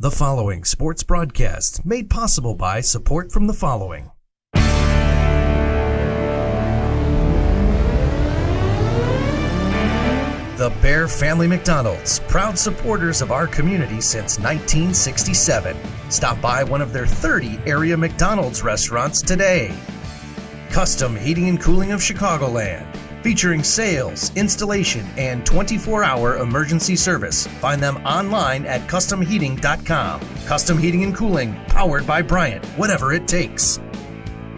The following sports broadcast made possible by support from the following. The Bear Family McDonald's, proud supporters of our community since 1967. Stop by one of their 30 area McDonald's restaurants today. Custom Heating and Cooling of Chicagoland, featuring sales, installation, and 24-hour emergency service. Find them online at customheating.com. Custom Heating and Cooling, powered by Bryant, whatever it takes.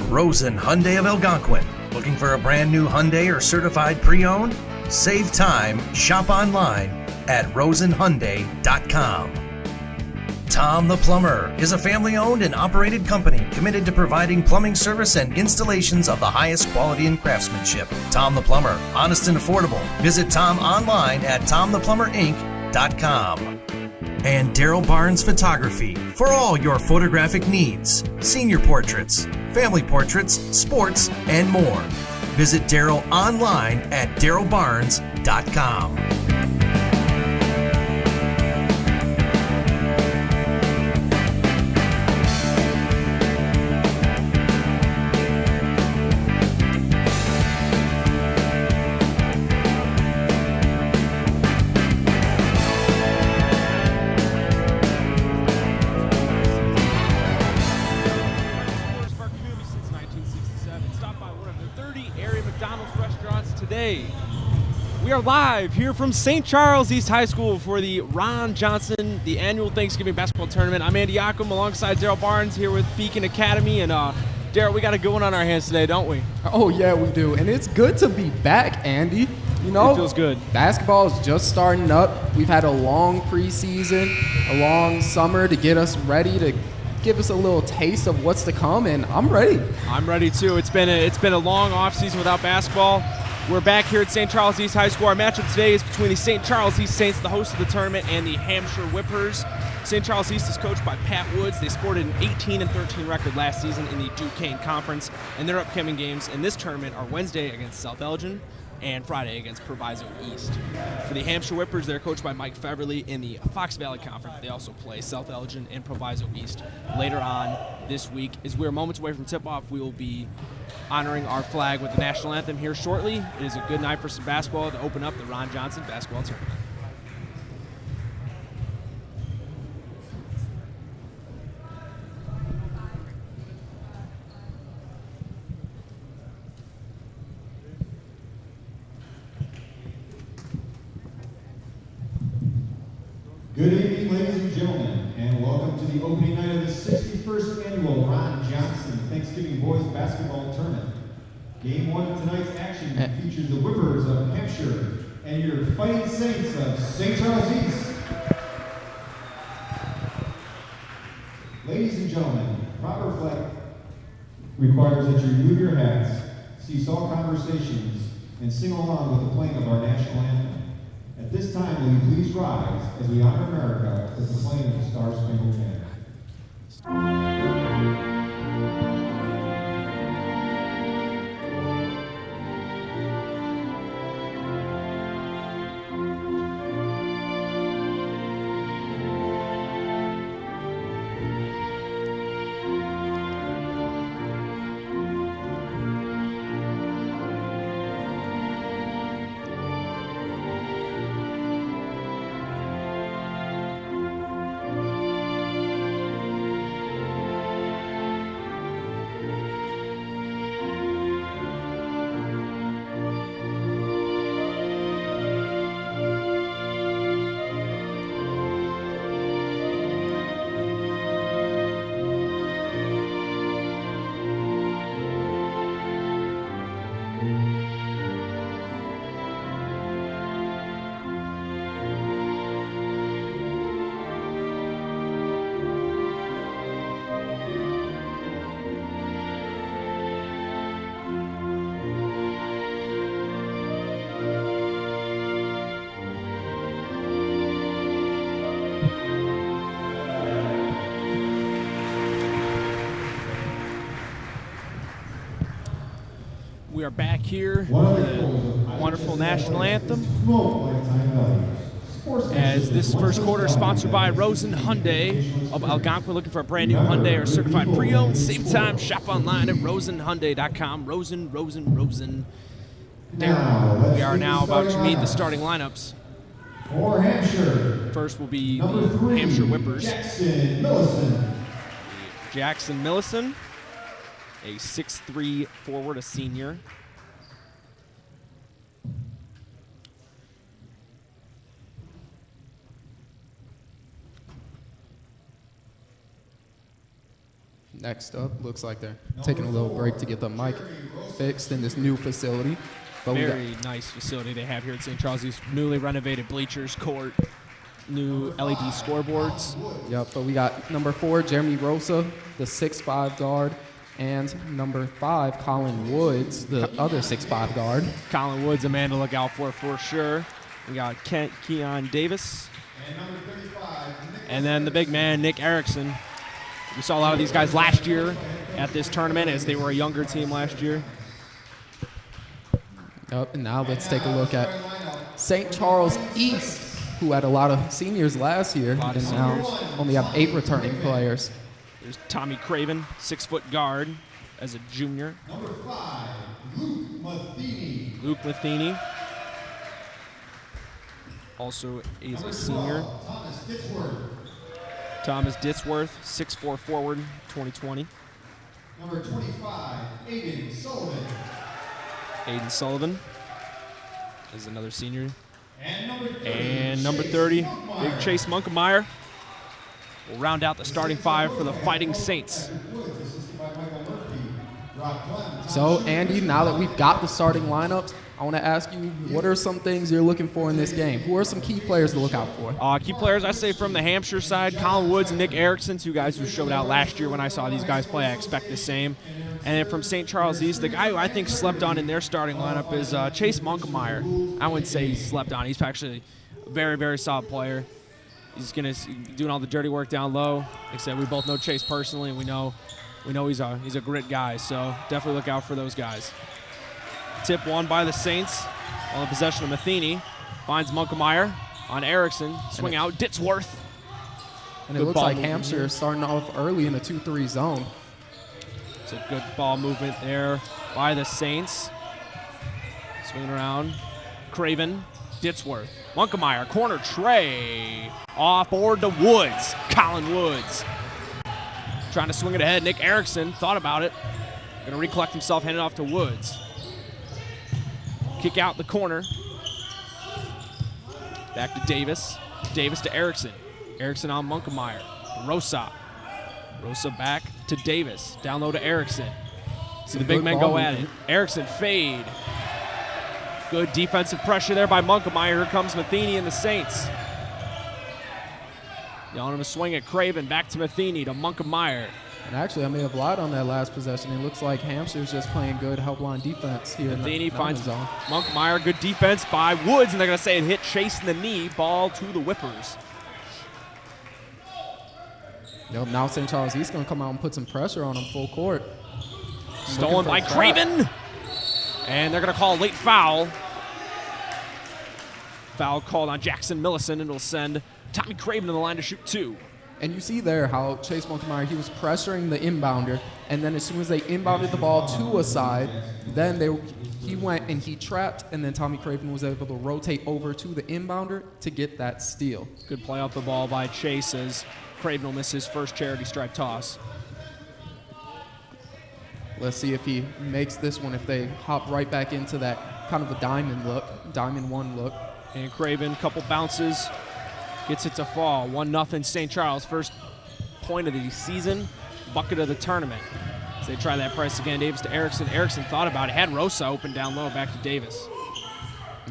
Rosen Hyundai of Algonquin. Looking for a brand new Hyundai or certified pre-owned? Save time, shop online at rosenhyundai.com. Tom the Plumber is a family-owned and operated company committed to providing plumbing service and installations of the highest quality and craftsmanship. Tom the Plumber, honest and affordable. Visit Tom online at tomtheplumberinc.com. And Daryl Barnes Photography for all your photographic needs, senior portraits, family portraits, sports, and more. Visit Daryl online at darylbarnes.com. We are live here from St. Charles East High School for the Ron Johnson, the annual Thanksgiving basketball tournament. I'm Andy Yackham alongside Daryl Barnes here with Beacon Academy. And Daryl, we got a good one on our hands today, don't we? Oh, yeah, we do. And it's good to be back, Andy. You know, it feels good. Basketball is just starting up. We've had a long preseason, a long summer to get us ready, to give us a little taste of what's to come, and I'm ready. I'm ready, too. It's been a long offseason without basketball. We're back here at St. Charles East High School. Our matchup today is between the St. Charles East Saints, the host of the tournament, and the Hampshire Whippers. St. Charles East is coached by Pat Woods. They sported an 18-13 record last season in the Duquesne Conference, and their upcoming games in this tournament are Wednesday against South Elgin and Friday against Proviso East. For the Hampshire Whippers, they're coached by Mike Feverly in the Fox Valley Conference. They also play South Elgin and Proviso East later on this week. As we're moments away from tip-off, we will be honoring our flag with the national anthem here shortly. It is a good night for some basketball to open up the Ron Johnson basketball tournament. Good evening, ladies and gentlemen, and welcome to the opening night of the 61st annual Ron Johnson Thanksgiving Boys Basketball Tournament. Game one of tonight's action features the Whippers of Hampshire and your Fighting Saints of St. Charles East. Ladies and gentlemen, proper flag requires that you remove your hats, cease all conversations, and sing along with the playing of our national anthem. At this time, will you please rise as we honor America with the playing of the Star-Spangled Banner. We are back here with the wonderful national anthem. As this first quarter is sponsored by Rosen Hyundai of Algonquin. Looking for a brand new Hyundai or certified pre-owned? Save time, shop online at rosenhyundai.com. Rosen. There. We are now about to meet the starting lineups. For Hampshire, First will be number the 3, Hampshire Whippers. Jackson Millison. Jackson Millison, a 6'3" forward, a senior. Next up, looks like they're taking a little break to get the mic fixed in this new facility. But Very nice facility they have here at St. Charles. These newly renovated bleachers, court, new LED scoreboards. Yep, but we got number 4, Jeremy Rosa, the 6'5" guard, and number 5, Colin Woods, the other 6'5" guard. Colin Woods, a man to look out for sure. We got Keon Davis. And then the big man, Nick Erickson. We saw a lot of these guys last year at this tournament as they were a younger team last year. Yep, and now let's take a look at St. Charles East, who had a lot of seniors last year, and now only have 8 returning players. There's Tommy Craven, 6-foot guard as a junior. Number 5, Luke Matheny. Luke Matheny also is a senior. Thomas Ditsworth. Thomas Ditsworth, 6'4" forward, 2020. Number 25, Aiden Sullivan. Aiden Sullivan is another senior. And number 30, big Chase Munkemeyer will round out the starting 5 for the Fighting Saints. So, Andy, now that we've got the starting lineups, I want to ask you, what are some things you're looking for in this game? Who are some key players to look out for? Key players, I say from the Hampshire side, Colin Woods and Nick Erickson, 2 guys who showed out last year when I saw these guys play. I expect the same. And then from St. Charles East, the guy who I think slept on in their starting lineup is Chase Munkemeyer. I wouldn't say he slept on. He's actually a very, very solid player. He's going to be doing all the dirty work down low. Like I said, we both know Chase personally, and we know he's a grit guy. So definitely look out for those guys. Tip won by the Saints on the possession of Matheny. Finds Munkemeyer on Erickson. Swing out, Ditsworth. And it looks like Hampshire is starting off early in the 2-3 zone. It's a good ball movement there by the Saints. Swinging around. Craven, Ditsworth. Munkemeyer, corner tray. Off board to Woods. Colin Woods. Trying to swing it ahead. Nick Erickson thought about it. Going to recollect himself, hand it off to Woods. Kick out the corner. Back to Davis. Davis to Erickson. Erickson on Munkemeyer. Rosa. Rosa back to Davis. Down low to Erickson. See the big men go at it. Erickson fade. Good defensive pressure there by Munkemeyer. Here comes Matheny and the Saints. Yelling him a swing at Craven. Back to Matheny to Munkemeyer. And actually, I may have lied on that last possession. It looks like Hampshire's just playing good help line defense here. Matheny in the finds zone. Munkemeyer. Good defense by Woods, and they're going to say it hit Chase in the knee. Ball to the Whippers. Yep, now St. Charles East going to come out and put some pressure on him full court. Stolen by Craven. And they're going to call a late foul. Foul called on Jackson Millison, and it'll send Tommy Craven to the line to shoot 2. And you see there how Chase Munkemeyer, he was pressuring the inbounder, and then as soon as they inbounded the ball to a side, then he went and he trapped, and then Tommy Craven was able to rotate over to the inbounder to get that steal. Good play off the ball by Chase as Craven will miss his first charity stripe toss. Let's see if he makes this one, if they hop right back into that kind of a diamond one look. And Craven, couple bounces, gets it to fall. 1-0 St. Charles, first point of the season, bucket of the tournament. As they try that press again, Davis to Erickson. Erickson thought about it, had Rosa open down low, back to Davis.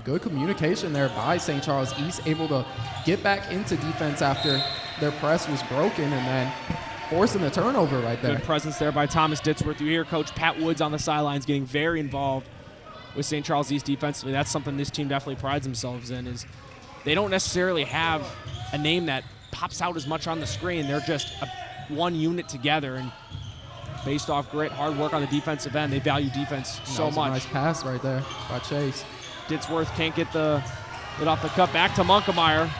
Good communication there by St. Charles East, able to get back into defense after their press was broken and then forcing the turnover right there. Good presence there by Thomas Ditsworth. You hear Coach Pat Woods on the sidelines getting very involved with St. Charles East defensively. That's something this team definitely prides themselves in, is they don't necessarily have a name that pops out as much on the screen. They're just one unit together, and based off grit, hard work on the defensive end, they value defense so much. Nice pass right there by Chase. Ditsworth can't get it off the cut. Back to Munkemeyer.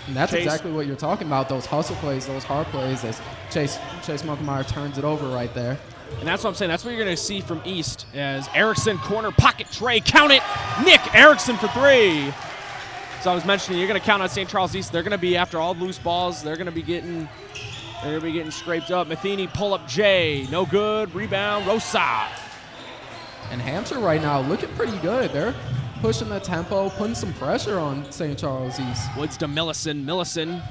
And that's Chase. exactly what you're talking about, those hustle plays, those hard plays, as Chase Monkmeyer turns it over right there. And that's what I'm saying. That's what you're going to see from East as Erickson corner pocket tray. Count it. Nick Erickson for 3. So I was mentioning, you're going to count on St. Charles East. They're going to be after all loose balls. They're going to be getting scraped up. Matheny pull up J. No good. Rebound. Rosa. And Hampshire right now looking pretty good. They're pushing the tempo, putting some pressure on St. Charles East. Woods to Millison. Millison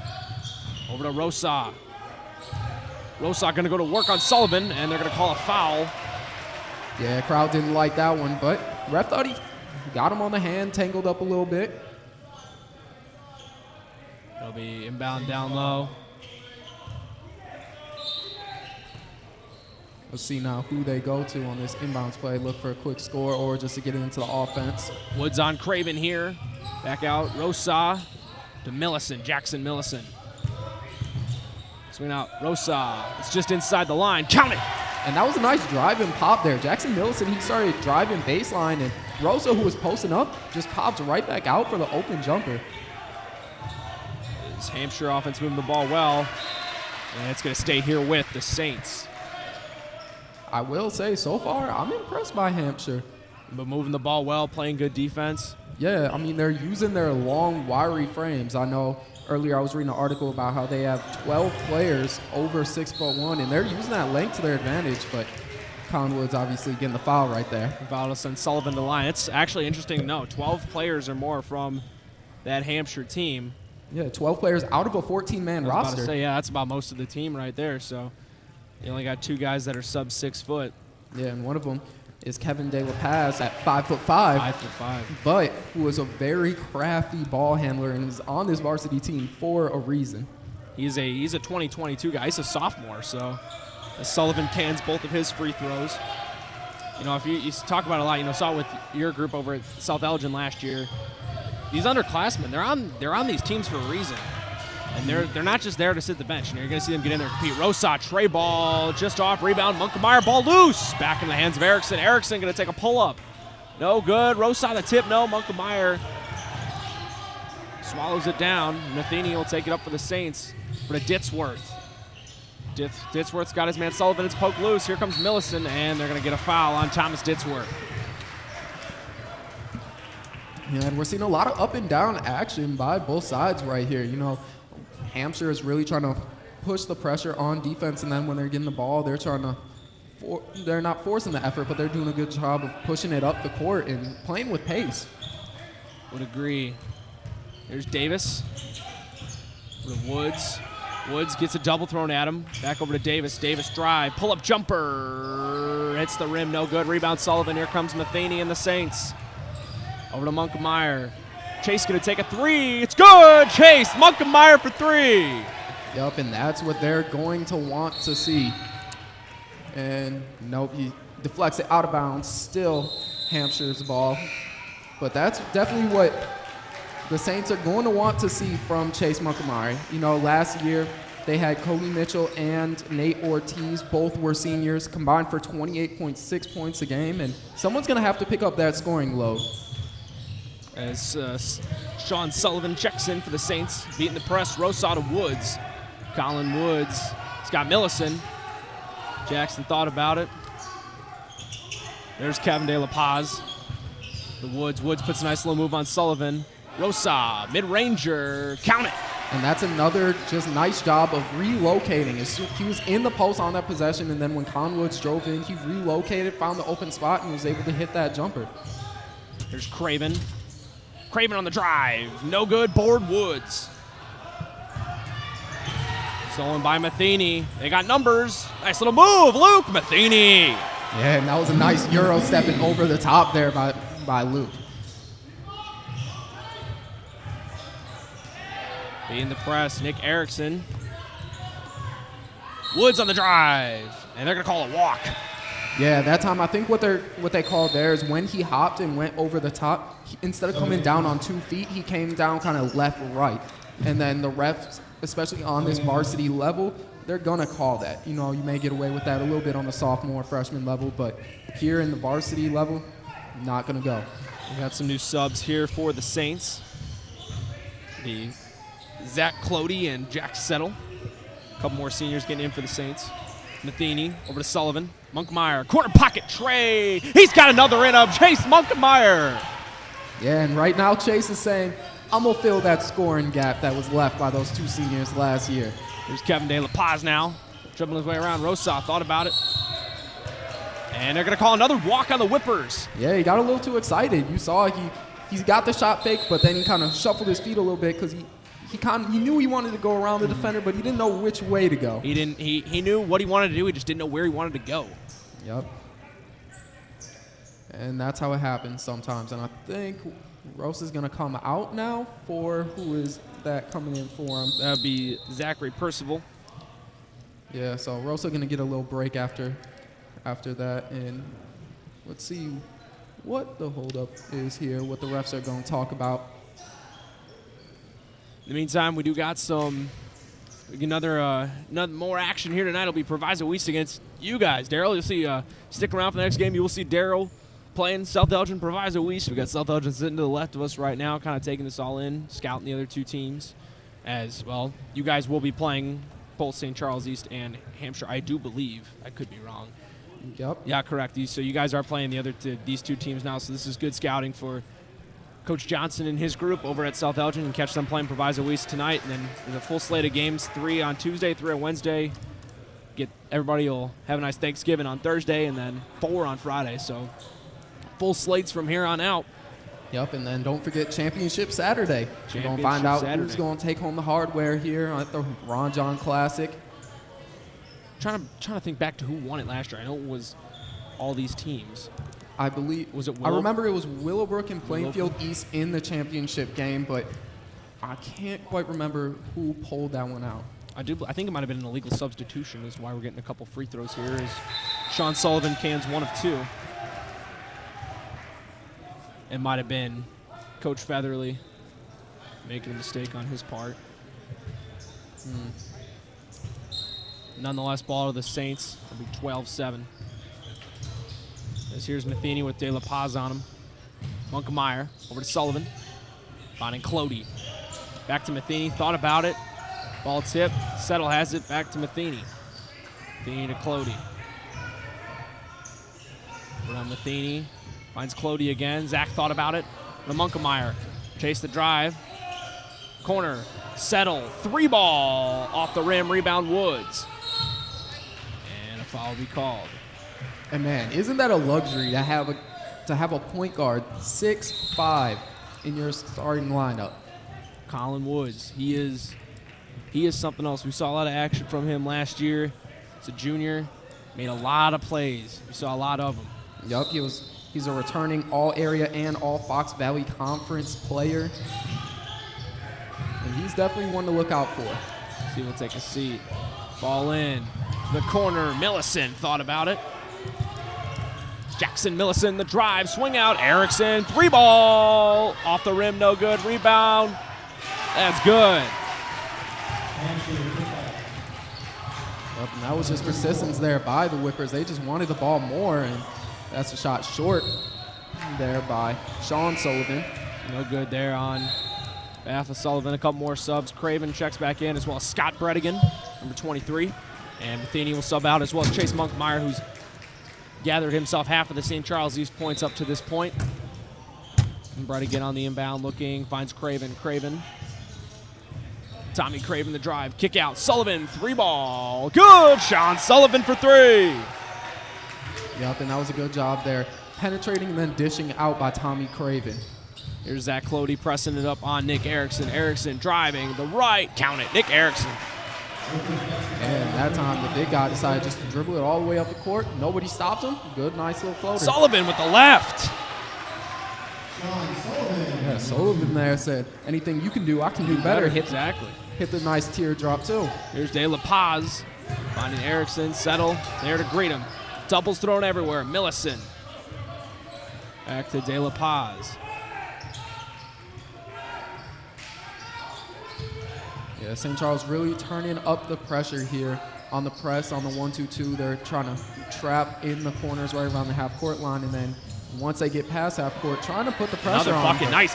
over to Rosa. Rosa going to go to work on Sullivan, and they're going to call a foul. Yeah, crowd didn't like that one, but ref thought he got him on the hand, tangled up a little bit. It'll be inbound down low. Let's see now who they go to on this inbounds play. Look for a quick score or just to get into the offense. Woods on Craven here. Back out. Rosa to Millison. Jackson Millison. Swing out. Rosa. It's just inside the line. Count it. And that was a nice drive and pop there. Jackson Millison, he started driving baseline, and Rosa, who was posting up, just popped right back out for the open jumper. This Hampshire offense moving the ball well. And it's going to stay here with the Saints. I will say, so far, I'm impressed by Hampshire. But moving the ball well, playing good defense. Yeah, I mean, they're using their long, wiry frames. I know earlier I was reading an article about how they have 12 players over 6'1", and they're using that length to their advantage, but Conwood's obviously getting the foul right there. Valdes and Sullivan to line. It's actually interesting to know. 12 players or more from that Hampshire team. Yeah, 12 players out of a 14-man I was about roster. to say, yeah, that's about most of the team right there. So you only got 2 guys that are sub 6 foot. Yeah, and one of them is Kevin De La Paz at 5'5", 5'5". but who was a very crafty ball handler and is on this varsity team for a reason. He's a 2022 guy. He's a sophomore, so Sullivan cans both of his free throws. You know, if you talk about it a lot, you know, saw it with your group over at South Elgin last year. These underclassmen, they're on these teams for a reason. And they're not just there to sit the bench. You know, you're going to see them get in there and compete. Rosa, tray ball, just off, rebound. Monkmeyer, ball loose. Back in the hands of Erickson. Erickson going to take a pull-up. No good. Rosa, the tip, no. Monkmeyer swallows it down. Matheny will take it up for the Saints. For the Ditsworth. Ditsworth's got his man Sullivan. It's poked loose. Here comes Millison, and they're going to get a foul on Thomas Ditsworth. Yeah, and we're seeing a lot of up and down action by both sides right here. You know, Hampshire is really trying to push the pressure on defense, and then when they're getting the ball, they're trying to they're not forcing the effort, but they're doing a good job of pushing it up the court and playing with pace. Would agree. There's Davis. For the Woods. Woods gets a double thrown at him. Back over to Davis. Davis drive. Pull-up jumper. Hits the rim. No good. Rebound Sullivan. Here comes Matheny and the Saints. Over to Monkmeyer. Chase going to take a 3. It's good. Chase. Monkmeyer for 3. Yep, and that's what they're going to want to see. And nope, he deflects it out of bounds. Still Hampshire's ball. But that's definitely what the Saints are going to want to see from Chase Monkmeyer. You know, last year they had Cody Mitchell and Nate Ortiz. Both were seniors, combined for 28.6 points a game. And someone's going to have to pick up that scoring load. As Sean Sullivan checks in for the Saints, beating the press. Rosa to Woods. Colin Woods. He's got Millison. Jackson thought about it. There's Kevin De La Paz. The Woods. Woods puts a nice little move on Sullivan. Rosa, mid-ranger. Count it. And that's another just nice job of relocating. He was in the post on that possession, and then when Conwoods drove in, he relocated, found the open spot, and was able to hit that jumper. There's Craven. Craven on the drive. No good. Board Woods. Stolen by Matheny. They got numbers. Nice little move. Luke Matheny. Yeah, and that was a nice Euro stepping over the top there by Luke. Being the press, Nick Erickson. Woods on the drive. And they're going to call a walk. Yeah, that time I think what they called there is when he hopped and went over the top, instead of coming down on 2 feet, he came down kind of left, right. And then the refs, especially on this varsity level, they're going to call that. You know, you may get away with that a little bit on the sophomore, freshman level, but here in the varsity level, not going to go. We got some new subs here for the Saints. The Zach Clody and Jack Settle. A couple more seniors getting in for the Saints. Matheny over to Sullivan. Monkmeyer, corner pocket, Trey. He's got another in of Chase Monkmeyer. Yeah, and right now Chase is saying, I'm going to fill that scoring gap that was left by those 2 seniors last year. Here's Kevin De La Paz now, dribbling his way around. Rosa thought about it. And they're going to call another walk on the Whippers. Yeah, he got a little too excited. You saw he got the shot fake, but then he kind of shuffled his feet a little bit because he knew he wanted to go around the defender, but he didn't know which way to go. He knew what he wanted to do. He just didn't know where he wanted to go. Yep. And that's how it happens sometimes. And I think Rosa's going to come out now for who is that coming in for him? That would be Zachary Percival. Yeah, so Rosa going to get a little break after that. And let's see what the holdup is here, what the refs are going to talk about. In the meantime, we do got another more action here tonight. It'll be Proviso East against you guys. Daryl, you'll see, stick around for the next game. You will see Daryl playing South Elgin Proviso East. We got South Elgin sitting to the left of us right now, kind of taking this all in, scouting the other 2 teams. As well, you guys will be playing both St. Charles East and Hampshire, I do believe. I could be wrong. Yep. Yeah, correct. So you guys are playing these 2 teams now, so this is good scouting for Coach Johnson and his group over at South Elgin, and catch them playing Proviso East tonight. And then there's a full slate of games, 3 on Tuesday, 3 on Wednesday. Everybody will have a nice Thanksgiving on Thursday, and then 4 on Friday. So full slates from here on out. Yep, and then don't forget Championship Saturday. We're going to find out who's going to take home the hardware here at the Ron John Classic. Trying to think back to who won it last year. I know it was all these teams. I believe. Was it I remember it was Willowbrook and Plainfield East in the championship game, but I can't quite remember who pulled that one out. I think it might have been an illegal substitution. Is why we're getting a couple free throws here. As Sean Sullivan cans 1 of 2. It might have been Coach Featherly making a mistake on his part. Nonetheless, ball to the Saints. It'll be 12-7. As here's Matheny with De La Paz on him. Monkmeyer over to Sullivan. Finding Clody. Back to Matheny. Thought about it. Ball tip. Settle has it. Back to Matheny. Matheny to Clody. Around Matheny. Finds Clody again. Zach thought about it. The Monkmeyer. Chase the drive. Corner. Settle. 3-ball. Off the rim. Rebound Woods. And a foul will be called. And man, isn't that a luxury to have a point guard 6'5" in your starting lineup? Colin Woods. He is something else. We saw a lot of action from him last year. He's a junior. Made a lot of plays. We saw a lot of them. Yup, he's a returning all-area and all-Fox Valley Conference player. And he's definitely one to look out for. See, we'll take a seat. Ball in. The corner. Millicent thought about it. Jackson Millicent, the drive. Swing out. Erickson. 3-ball. Off the rim. No good. Rebound. That's good. Yep, and that was just persistence there by the Whippers. They just wanted the ball more, and that's a shot short there by Sean Sullivan. No good there on behalf of Sullivan. A couple more subs. Craven checks back in, as well as Scott Bredigan, number 23. And Matheny will sub out, as well as Chase Monkmeyer, who's gathered himself half of the St. Charles East points up to this point. And Bredigan on the inbound looking, finds Craven. Tommy Craven the drive, kick out, Sullivan, 3-ball, good, Sean Sullivan for 3. Yep, and that was a good job there. Penetrating and then dishing out by Tommy Craven. Here's Zach Clody pressing it up on Nick Erickson. Erickson driving the right, count it, Nick Erickson. And that time the big guy decided just to dribble it all the way up the court. Nobody stopped him. Good, nice little floater. Sullivan with the left. Yeah, Sullivan there said, anything you can do, I can do better. Exactly. Hit the nice teardrop too. Here's De La Paz finding Erickson, Settle there to greet him. Doubles thrown everywhere. Millicent. Back to De La Paz. Yeah, St. Charles really turning up the pressure here on the press, on the 1-2-2. They're trying to trap in the corners right around the half-court line, and then once they get past half-court, trying to put the pressure on. Another bucket. Nice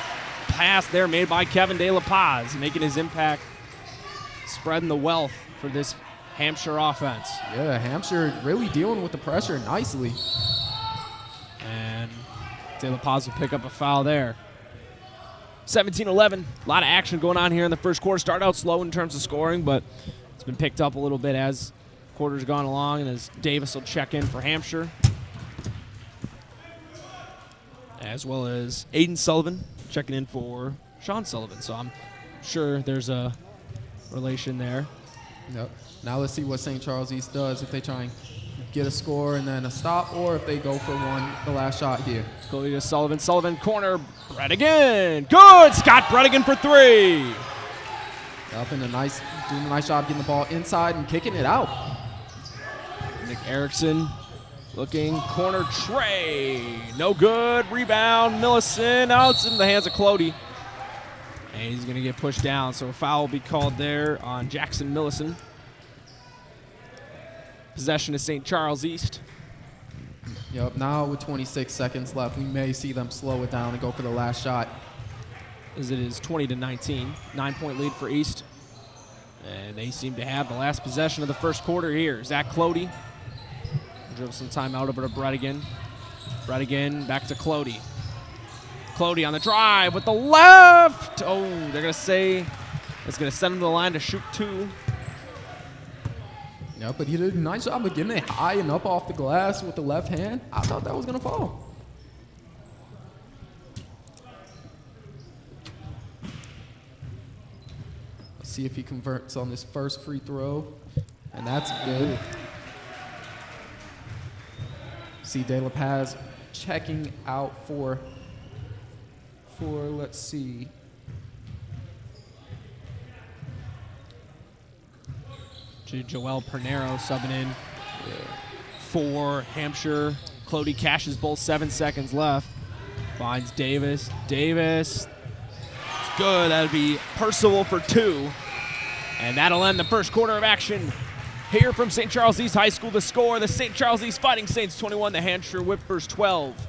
pass there made by Kevin De La Paz, making his impact spreading the wealth for this Hampshire offense. Yeah, Hampshire really dealing with the pressure nicely. And De La Paz will pick up a foul there. 17-11. A lot of action going on here in the first quarter. Started out slow in terms of scoring, but it's been picked up a little bit as quarter's gone along and as Davis will check in for Hampshire. As well as Aiden Sullivan checking in for Sean Sullivan. So I'm sure there's a relation there. Yep. Now let's see what St. Charles East does, if they try and get a score and then a stop, or if they go for the last shot here. Go to Sullivan. Sullivan corner. Bredigan. Good. Scott Bredigan for 3. Up in doing a nice job getting the ball inside and kicking it out. Nick Erickson looking. Corner Trey. No good. Rebound. Millicent. Out. It's in the hands of Clody. And he's going to get pushed down, so a foul will be called there on Jackson Millicent. Possession of St. Charles East. Yep, now with 26 seconds left, we may see them slow it down and go for the last shot. As it is 20-19. 9-point lead for East. And they seem to have the last possession of the first quarter here. Zach Clody. Dribble some time out over to Bredigan. Bredigan back to Clody. Clody on the drive with the left. Oh, they're going to say it's going to send him to the line to shoot 2. Yeah, but he did a nice job of getting it high and up off the glass with the left hand. I thought that was going to fall. Let's see if he converts on this first free throw. And that's good. See De La Paz checking out for let's see. Joel Pernero subbing in for Hampshire. Clody cashes both, 7 seconds left. Finds Davis. Davis. It's good. That'll be Percival for 2. And that'll end the first quarter of action here from St. Charles East High School. The score, the St. Charles East Fighting Saints 21, the Hampshire Whippers 12.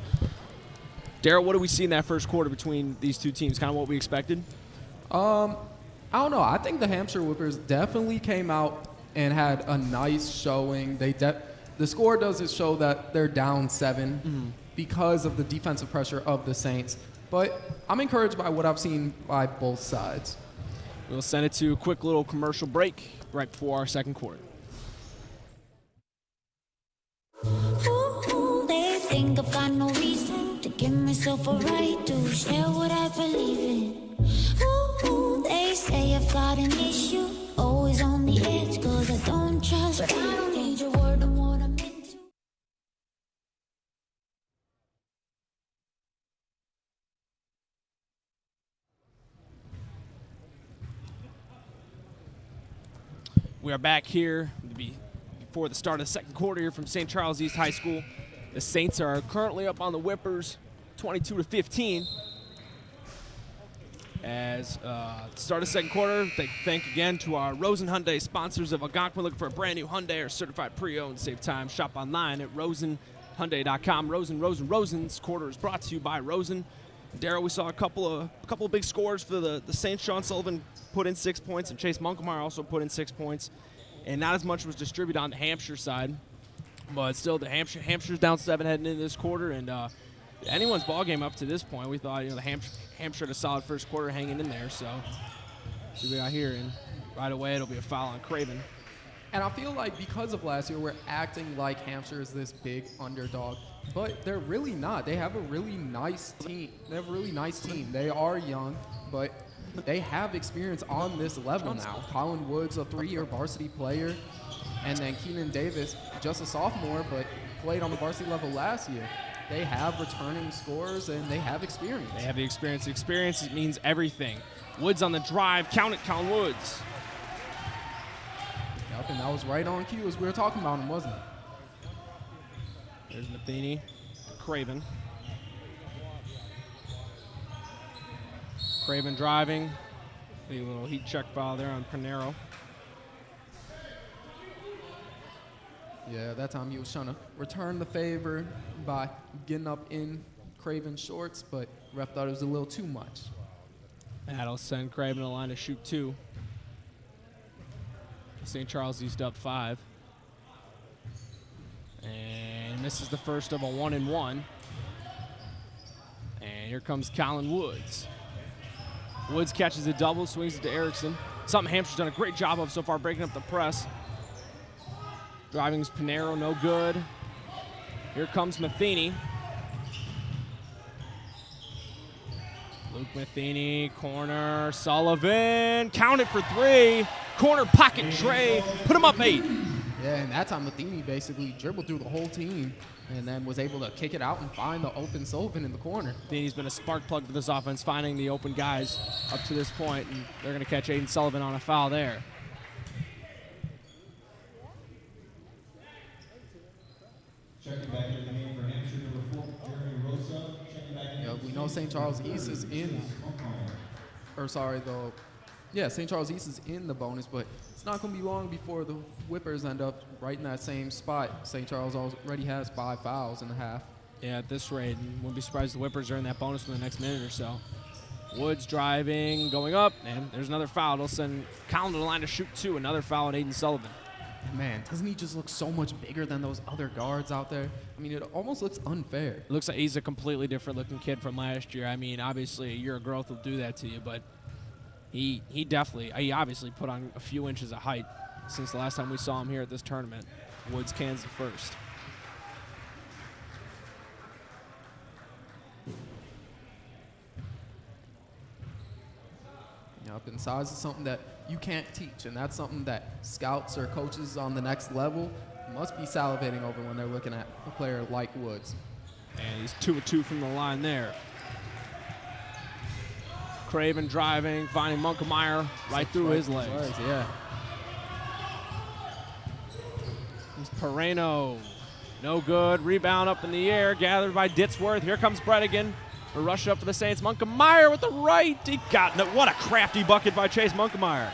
Daryl, what do we see in that first quarter between these two teams? Kind of what we expected? I don't know. I think the Hampshire Whippers definitely came out and had a nice showing. The score doesn't show that they're down 7 because of the defensive pressure of the Saints. But I'm encouraged by what I've seen by both sides. We'll send it to a quick little commercial break right before our second quarter. Ooh, they think I've got no reason to give myself a right to share what I believe in. Ooh, they say I've got an issue, always on the edge, cause I don't trust, but I don't need your word on what I'm into. We are back here before the start of the second quarter here from St. Charles East High School. The Saints are currently up on the Whippers, 22-15. As start of second quarter, thank again to our Rosen Hyundai sponsors of Algonquin. Looking for a brand new Hyundai or certified pre-owned, save time. Shop online at rosenhyundai.com. Rosen's quarter is brought to you by Rosen. Darryl, we saw a couple of big scores for the Saints. Sean Sullivan put in 6 points, and Chase Monkemar also put in 6 points. And not as much was distributed on the Hampshire side, but still, the Hampshire's down 7 heading into this quarter, and anyone's ball game up to this point. We thought the Hampshire had a solid first quarter hanging in there. So see what we got here, and right away it'll be a foul on Craven. And I feel like because of last year, we're acting like Hampshire is this big underdog, but they're really not. They have a really nice team. They are young, but they have experience on this level now. Colin Woods, a 3-year varsity player, and then Keenan Davis, just a sophomore, but played on the varsity level last year. They have returning scorers, and they have experience. They have the experience. Experience means everything. Woods on the drive. Count it, Colin Woods. Yep, and that was right on cue as we were talking about him, wasn't it? There's Matheny, Craven. Craven driving. A little heat check foul there on Pernero. Yeah, that time he was trying to return the favor by getting up in Craven's shorts, but ref thought it was a little too much. That'll send Craven to the line to shoot 2. St. Charles East up 5. And misses the first of a 1-and-1. And here comes Colin Woods. Woods catches a double, swings it to Erickson. Something Hampshire's done a great job of so far, breaking up the press. Driving's Pinero, no good. Here comes Matheny. Luke Matheny, corner, Sullivan, counted for 3. Corner pocket tray, put him up 8. Yeah, and that time Matheny basically dribbled through the whole team and then was able to kick it out and find the open Sullivan in the corner. Matheny's been a spark plug for this offense, finding the open guys up to this point, and they're going to catch Aiden Sullivan on a foul there. Checking back into the game for Hampshire, number 4, Jeremy Rosa. Checking back in. Yeah, we know St. Charles East is in, St. Charles East is in the bonus, but it's not going to be long before the Whippers end up right in that same spot. St. Charles already has 5 fouls in the half. Yeah, at this rate, and wouldn't be surprised the Whippers are in that bonus for the next minute or so. Woods driving, going up, and there's another foul. It'll send Collin to the line to shoot 2. Another foul on Aiden Sullivan. Man, doesn't he just look so much bigger than those other guards out there? I mean, it almost looks unfair. It looks like he's a completely different looking kid from last year. I mean, obviously a year of growth will do that to you, but he obviously put on a few inches of height since the last time we saw him here at this tournament. Woods cans the first. Yep, and size is something that you can't teach, and that's something that scouts or coaches on the next level must be salivating over when they're looking at a player like Woods. And he's 2 of 2 from the line there. Craven driving, finding Munkemeyer right through his legs. Yeah. Here's Pereno. No good. Rebound up in the air, gathered by Ditzworth. Here comes Bredigan. A rush up for the Saints. Munkemeyer with the right. He got it. What a crafty bucket by Chase Munkemeyer.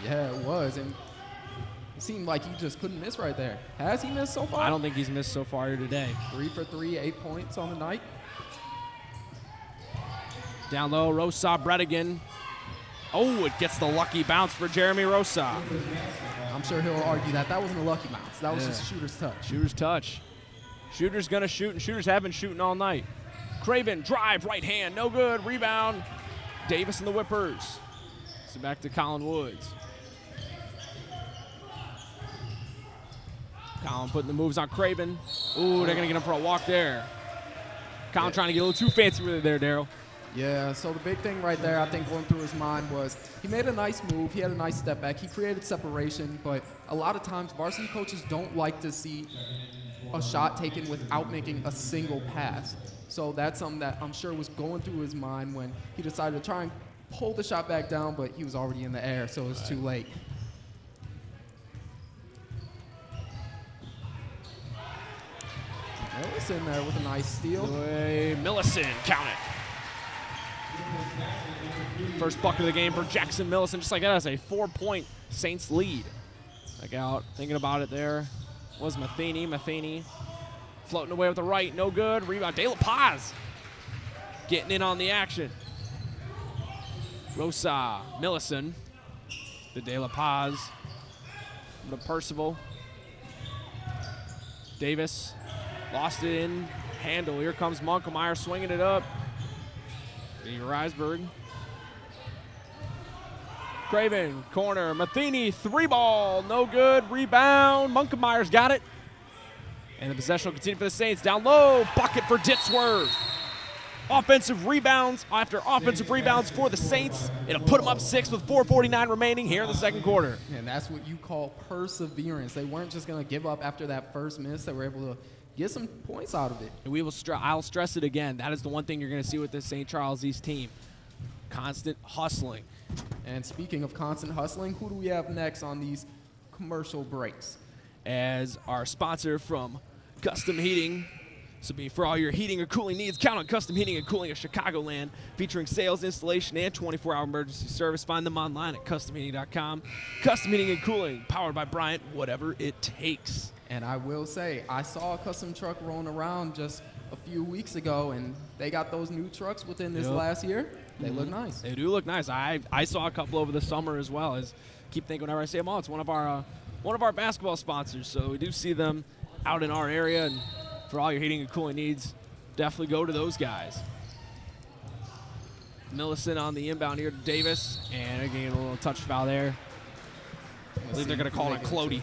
Yeah, it was. And it seemed like he just couldn't miss right there. Has he missed so far? I don't think he's missed so far here today. 3 for 3, 8 points on the night. Down low, Rosa, Bredigan. Oh, it gets the lucky bounce for Jeremy Rosa. I'm sure he'll argue that wasn't a lucky bounce. That was just a shooter's touch. Shooter's touch. Shooter's going to shoot, and shooters have been shooting all night. Craven, drive, right hand, no good. Rebound, Davis and the Whippers. So back to Colin Woods. Colin putting the moves on Craven. Ooh, they're going to get him for a walk there. Colin trying to get a little too fancy with it there, Daryl. Yeah, so the big thing right there, I think, going through his mind was he made a nice move. He had a nice step back. He created separation, but a lot of times varsity coaches don't like to see a shot taken without making a single pass. So that's something that I'm sure was going through his mind when he decided to try and pull the shot back down, but he was already in the air, so it was too late. Millicent there with a nice steal. Millicent, count it. First bucket of the game for Jackson Millicent, just like that, as a 4-point Saints lead. Like out, thinking about it there was Matheny. Matheny floating away with the right, no good. Rebound, De La Paz getting in on the action. Rosa, Millicent, the De La Paz, the Percival. Davis lost it in handle. Here comes Munkemeyer swinging it up. Reisberg. Craven, corner, Matheny, 3-ball, no good. Rebound, Munkemeyer's got it. And the possession will continue for the Saints. Down low, bucket for Ditzworth. Offensive rebounds after offensive rebounds for the Saints. It'll put them up 6 with 4:49 remaining here in the second quarter. And that's what you call perseverance. They weren't just going to give up after that first miss. They were able to get some points out of it. And I'll stress it again. That is the one thing you're going to see with this St. Charles East team. Constant hustling. And speaking of constant hustling, who do we have next on these commercial breaks? As our sponsor from Custom Heating. So for all your heating or cooling needs, count on Custom Heating and Cooling of Chicagoland, featuring sales, installation, and 24-hour emergency service. Find them online at customheating.com. Custom Heating and Cooling, powered by Bryant, whatever it takes. And I will say, I saw a custom truck rolling around just a few weeks ago, and they got those new trucks within this last year. They look nice. They do look nice. I saw a couple over the summer as well. As keep thinking whenever I say them all, it's one of our basketball sponsors. So we do see them out in our area, and for all your heating and cooling needs, definitely go to those guys. Millicent on the inbound here to Davis, and again a little touch foul there. I believe they're going to call it Clody.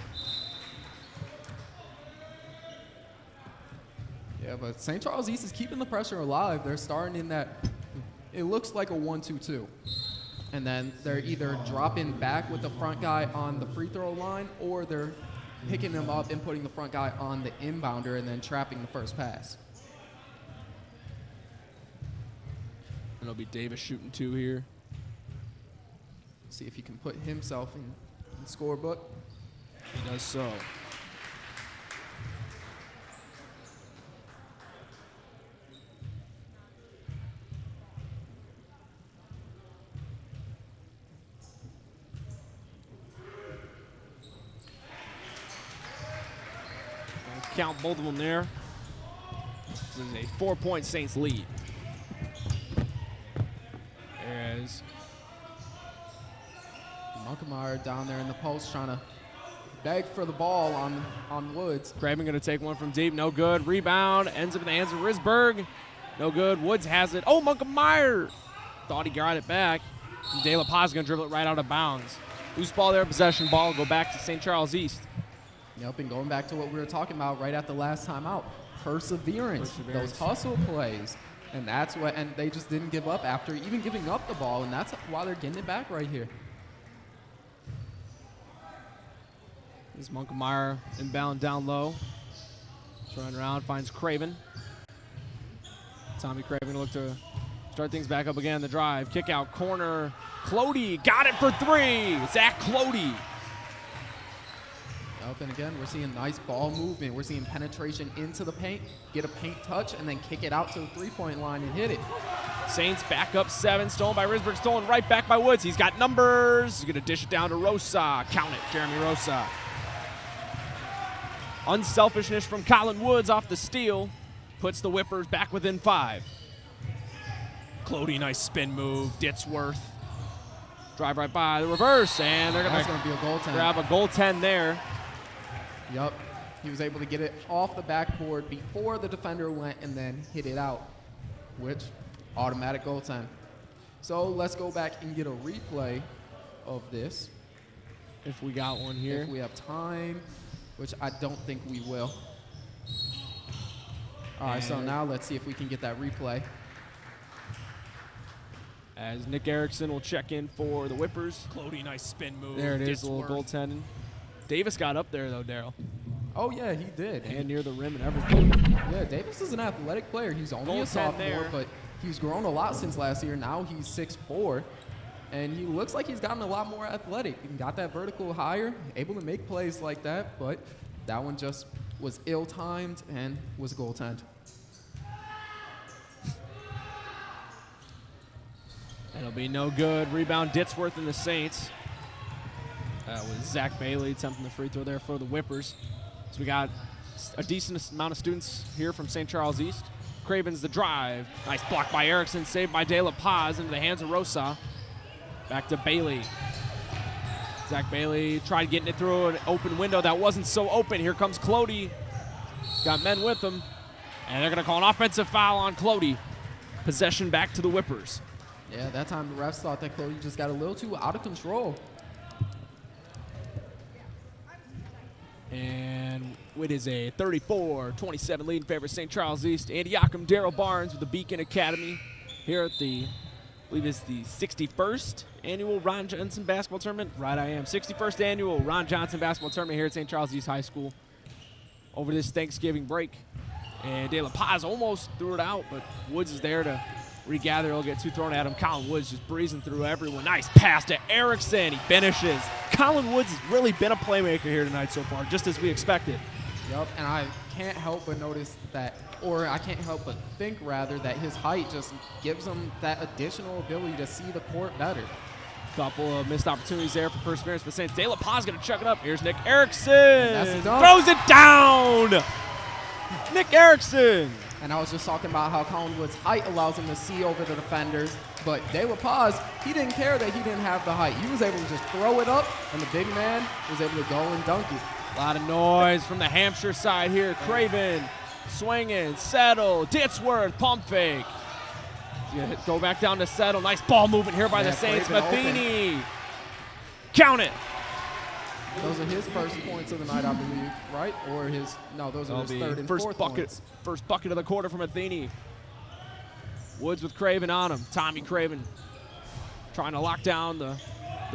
Yeah, but St. Charles East is keeping the pressure alive. They're starting in that, it looks like a 1-2-2. And then they're either dropping back with the front guy on the free throw line, or they're picking him up and putting the front guy on the inbounder and then trapping the first pass. And it'll be Davis shooting 2 here. See if he can put himself in the scorebook. He does so. Count both of them there. This is a 4-point Saints lead. There's Montgomery down there in the post trying to beg for the ball on Woods. Craven gonna take one from deep, no good. Rebound, ends up in the hands of Risberg. No good, Woods has it. Oh, Montgomery thought he got it back. And De La Paz gonna dribble it right out of bounds. Loose ball there, possession ball, go back to St. Charles East. Yep, and going back to what we were talking about right at the last time out, perseverance. Those hustle plays. And that's what, and they just didn't give up after even giving up the ball, and that's why they're getting it back right here. This is Montgomery inbound down low. Running around, finds Craven. Tommy Craven gonna look to start things back up again. The drive, kick out, corner. Clody got it for 3. Zach Clody. Up and again, we're seeing nice ball movement. We're seeing penetration into the paint, get a paint touch, and then kick it out to the three-point line and hit it. Saints back up 7, stolen by Risberg, stolen right back by Woods. He's got numbers. He's gonna dish it down to Rosa. Count it, Jeremy Rosa. Unselfishness from Colin Woods off the steal. Puts the Whippers back within 5. Clody, nice spin move. Ditzworth. Drive right by the reverse, and they're That's gonna be a goaltend. grab a goaltend there. Yep. He was able to get it off the backboard before the defender went and then hit it out, which automatic goaltend. So let's go back and get a replay of this. If we got one here. If we have time, which I don't think we will. All right, so now let's see if we can get that replay. As Nick Erickson will check in for the Whippers. Clody, nice spin move. There it is, a little goaltending. Davis got up there, though, Daryl. Oh, yeah, he did. And near the rim and everything. Yeah, Davis is an athletic player. He's only a sophomore, but he's grown a lot since last year. Now he's 6'4", and he looks like he's gotten a lot more athletic. He got that vertical higher, able to make plays like that, but that one just was ill-timed and was a goaltend. It'll be no good. Rebound, Ditzworth and the Saints. That was Zach Bailey attempting the free throw there for the Whippers. So we got a decent amount of students here from St. Charles East. Craven's the drive. Nice block by Erickson, saved by De La Paz into the hands of Rosa. Back to Bailey. Zach Bailey tried getting it through an open window that wasn't so open. Here comes Clody. Got men with him. And they're going to call an offensive foul on Clody. Possession back to the Whippers. Yeah, that time the refs thought that Clody just got a little too out of control. And it is a 34-27 lead in favor of St. Charles East. Andy Yockum, Daryl Barnes with the Beacon Academy here at the, I believe it's the 61st annual Ron Johnson basketball tournament. Right, I am. 61st annual Ron Johnson basketball tournament here at St. Charles East High School over this Thanksgiving break. And De La Paz almost threw it out, but Woods is there to regather. He'll get 2 thrown at him. Colin Woods just breezing through everyone. Nice pass to Erickson. He finishes. Colin Woods has really been a playmaker here tonight so far, just as we expected. Yep, and I can't help but notice that, or I can't help but think, rather, that his height just gives him that additional ability to see the court better. Couple of missed opportunities there for perseverance for the Saints. De La Paz going to chuck it up. Here's Nick Erickson. That's Throws it down. Nick Erickson. And I was just talking about how Colin Wood's height allows him to see over the defenders. But De La Paz, he didn't care that he didn't have the height. He was able to just throw it up, and the big man was able to go and dunk it. A lot of noise from the Hampshire side here. Craven swinging, Settle, Ditsworth, pump fake. Go back down to Settle. Nice ball movement here by the Saints. Matheny. Count it. Those are his first points of the night, I believe, right? Or his, no, those are his third and fourth points. First bucket of the quarter from Matheny. Woods with Craven on him. Tommy Craven trying to lock down the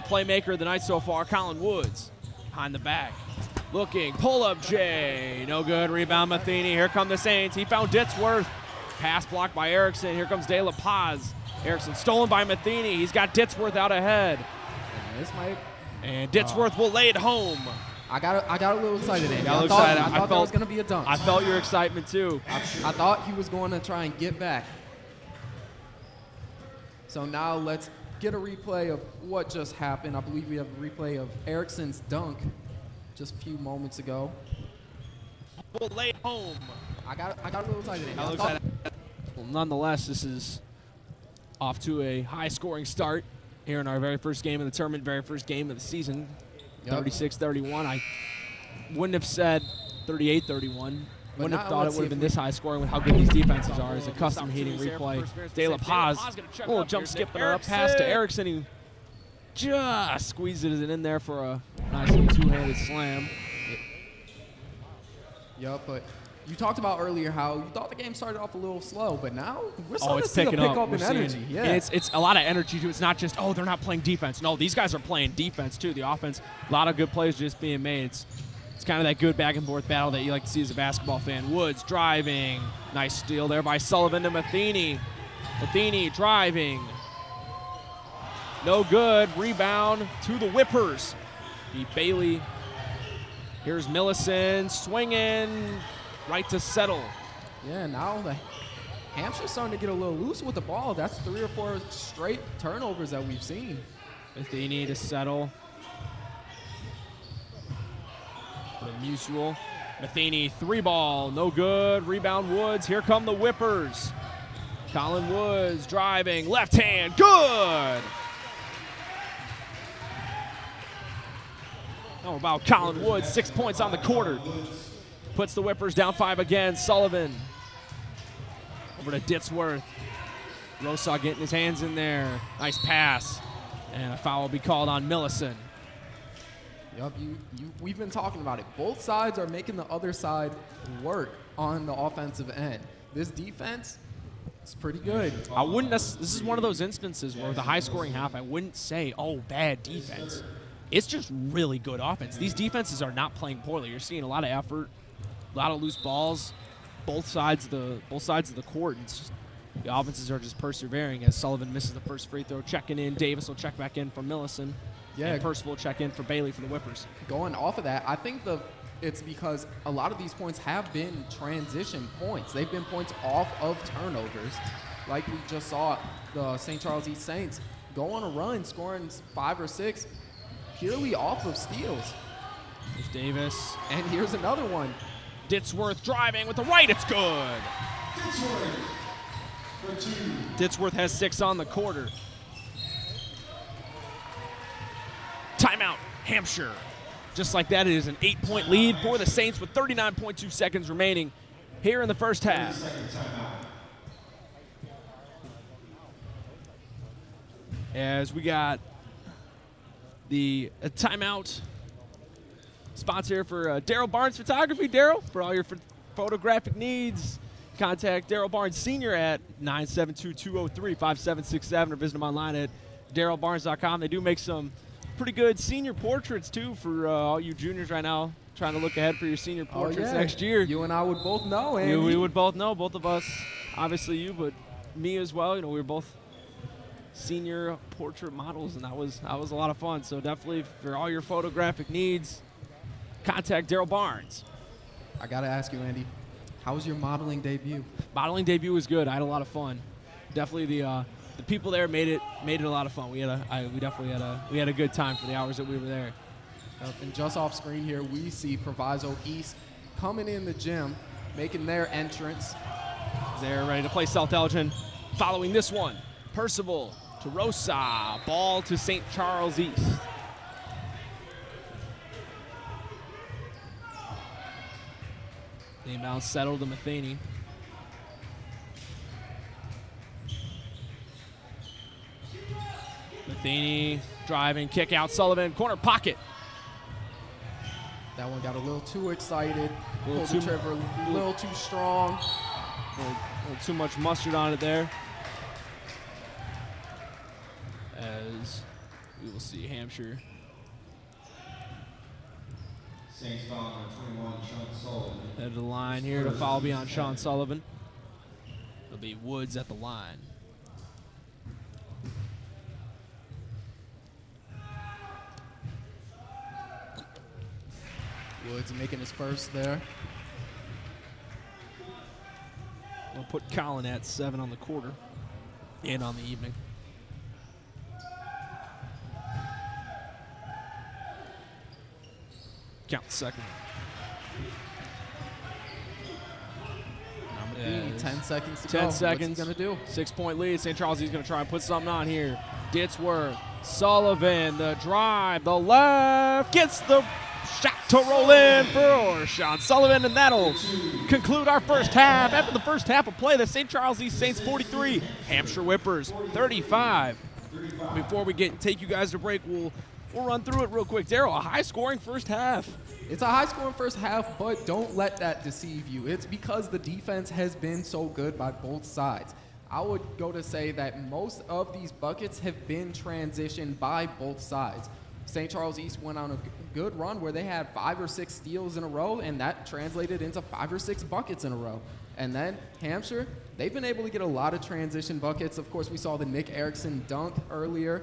playmaker of the night so far, Colin Woods. Behind the back. Looking, pull-up J. No good, rebound Matheny. Here come the Saints. He found Ditsworth. Pass blocked by Erickson. Here comes De La Paz. Erickson stolen by Matheny. He's got Ditsworth out ahead. And this might... And Ditsworth will lay it home. I got a little excited, Andy. I thought that was going to be a dunk. I felt your excitement, too. I thought he was going to try and get back. So now let's get a replay of what just happened. I believe we have a replay of Erickson's dunk just a few moments ago. We'll lay it home. I got a little excited, Andy. Well, nonetheless, this is off to a high-scoring start here in our very first game of the tournament, very first game of the season. 36-31. I wouldn't have said 38-31. Wouldn't have thought it would have been this high scoring with how good these defenses are. As a custom heating replay. De La Paz, a little jump skipping up pass to Erickson. He just squeezes it in there for a nice little two-handed slam. Yep, but you talked about earlier how you thought the game started off a little slow, but now we're starting to it's see a picking pickup in energy. Yeah, and it's a lot of energy too. It's not just, oh, they're not playing defense. No, these guys are playing defense too. The offense, a lot of good plays just being made. It's kind of that good back and forth battle that you like to see as a basketball fan. Woods driving, nice steal there by Sullivan to Matheny. Matheny driving, no good. Rebound to the Whippers. Beat Bailey. Here's Millicent swinging. Right to Settle. Yeah, now the Hampshire's starting to get a little loose with the ball. That's 3 or 4 straight turnovers that we've seen. Matheny to Settle. The Mutual. Matheny, 3-ball, no good. Rebound Woods. Here come the Whippers. Colin Woods driving, left hand, good. How about Colin Woods, 6 points on the quarter. Puts the Whippers down 5 again. Sullivan over to Ditsworth. Rosaw getting his hands in there. Nice pass. And a foul will be called on Millicent. Yup, we've been talking about it. Both sides are making the other side work on the offensive end. This defense is pretty good. I wouldn't. This is one of those instances where the high-scoring half, I wouldn't say, oh, bad defense. It's just really good offense. These defenses are not playing poorly. You're seeing a lot of effort. A lot of loose balls, both sides of the court. It's just, the offenses are just persevering as Sullivan misses the first free throw. Checking in, Davis will check back in for Millicent. Yeah, and Percival will check in for Bailey for the Whippers. Going off of that, I think it's because a lot of these points have been transition points. They've been points off of turnovers, like we just saw the St. Charles East Saints go on a run, scoring 5 or 6 purely off of steals. There's Davis, and here's another one. Ditsworth driving with the right, it's good. Ditsworth has 6 on the quarter. Timeout, Hampshire. Just like that, it is an 8-point lead for the Saints with 39.2 seconds remaining here in the first half. As we got the timeout. Spots here for Daryl Barnes Photography. Daryl, for all your photographic needs, contact Daryl Barnes Sr. at 972-203-5767 or visit him online at darylbarnes.com. They do make some pretty good senior portraits, too, for all you juniors right now trying to look ahead for your senior portraits next year. You and I would both know, Andy. We would both know, both of us. Obviously you, but me as well. You know, we were both senior portrait models, and that was a lot of fun. So definitely for all your photographic needs, contact Daryl Barnes. I got to ask you, Andy, how was your modeling debut? Modeling debut was good. I had a lot of fun. Definitely the people there made it a lot of fun. We definitely had a good time for the hours that we were there. And just off screen here, we see Proviso East coming in the gym, making their entrance. They're ready to play South Elgin. Following this one, Percival to Rosa. Ball to St. Charles East. The inbound settled to Matheny. Matheny driving, kick out, Sullivan, corner pocket. That one got a little too excited. Little Pulled the too- trigger a little too strong. A little too much mustard on it there. As we will see Hampshire. Saints foul number 21, Sean Sullivan. Head to the line here to foul beyond Sean Sullivan. It'll be Woods at the line. Woods making his first there. We'll put Colin at 7 on the quarter and on the evening. Count the second. Matheny, 10 seconds to 10 go. seconds. What's he gonna do? 6-point lead. St. Charles is going to try and put something on here. Ditzworth, Sullivan, the drive, the left, gets the shot to roll in for Sean Sullivan, and that'll conclude our first half. After the first half of play, the St. Charles East Saints 43, Hampshire Whippers 35. Before we take you guys to break, we'll run through it real quick. Daryl, a high-scoring first half. It's a high-scoring first half, but don't let that deceive you. It's because the defense has been so good by both sides. I would go to say that most of these buckets have been transitioned by both sides. St. Charles East went on a good run where they had 5 or 6 steals in a row, and that translated into 5 or 6 buckets in a row. And then Hampshire, they've been able to get a lot of transition buckets. Of course, we saw the Nick Erickson dunk earlier.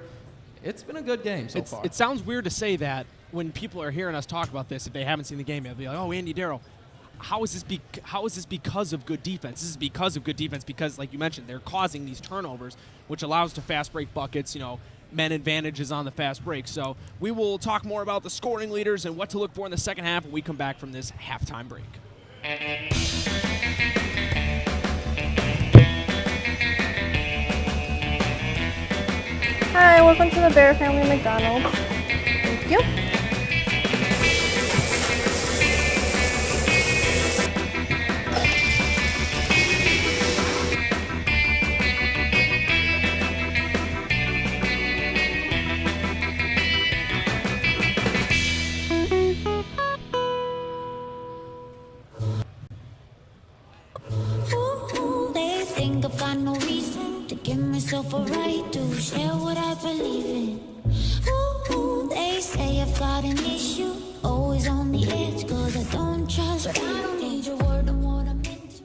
It's been a good game so far. It sounds weird to say that when people are hearing us talk about this, if they haven't seen the game yet, they'll be like, oh, Andy Darrow, how is this because of good defense? This is because of good defense because, like you mentioned, they're causing these turnovers, which allows to fast break buckets, men advantages on the fast break. So we will talk more about the scoring leaders and what to look for in the second half when we come back from this halftime break. Hi, welcome to the Bear Family McDonald's. Thank you. Ooh, they think I've got no reason to give myself a right to share what I believe in. Ooh, they say I've got an issue, always on the edge, 'cause I don't trust. But I don't need your word on what I'm into.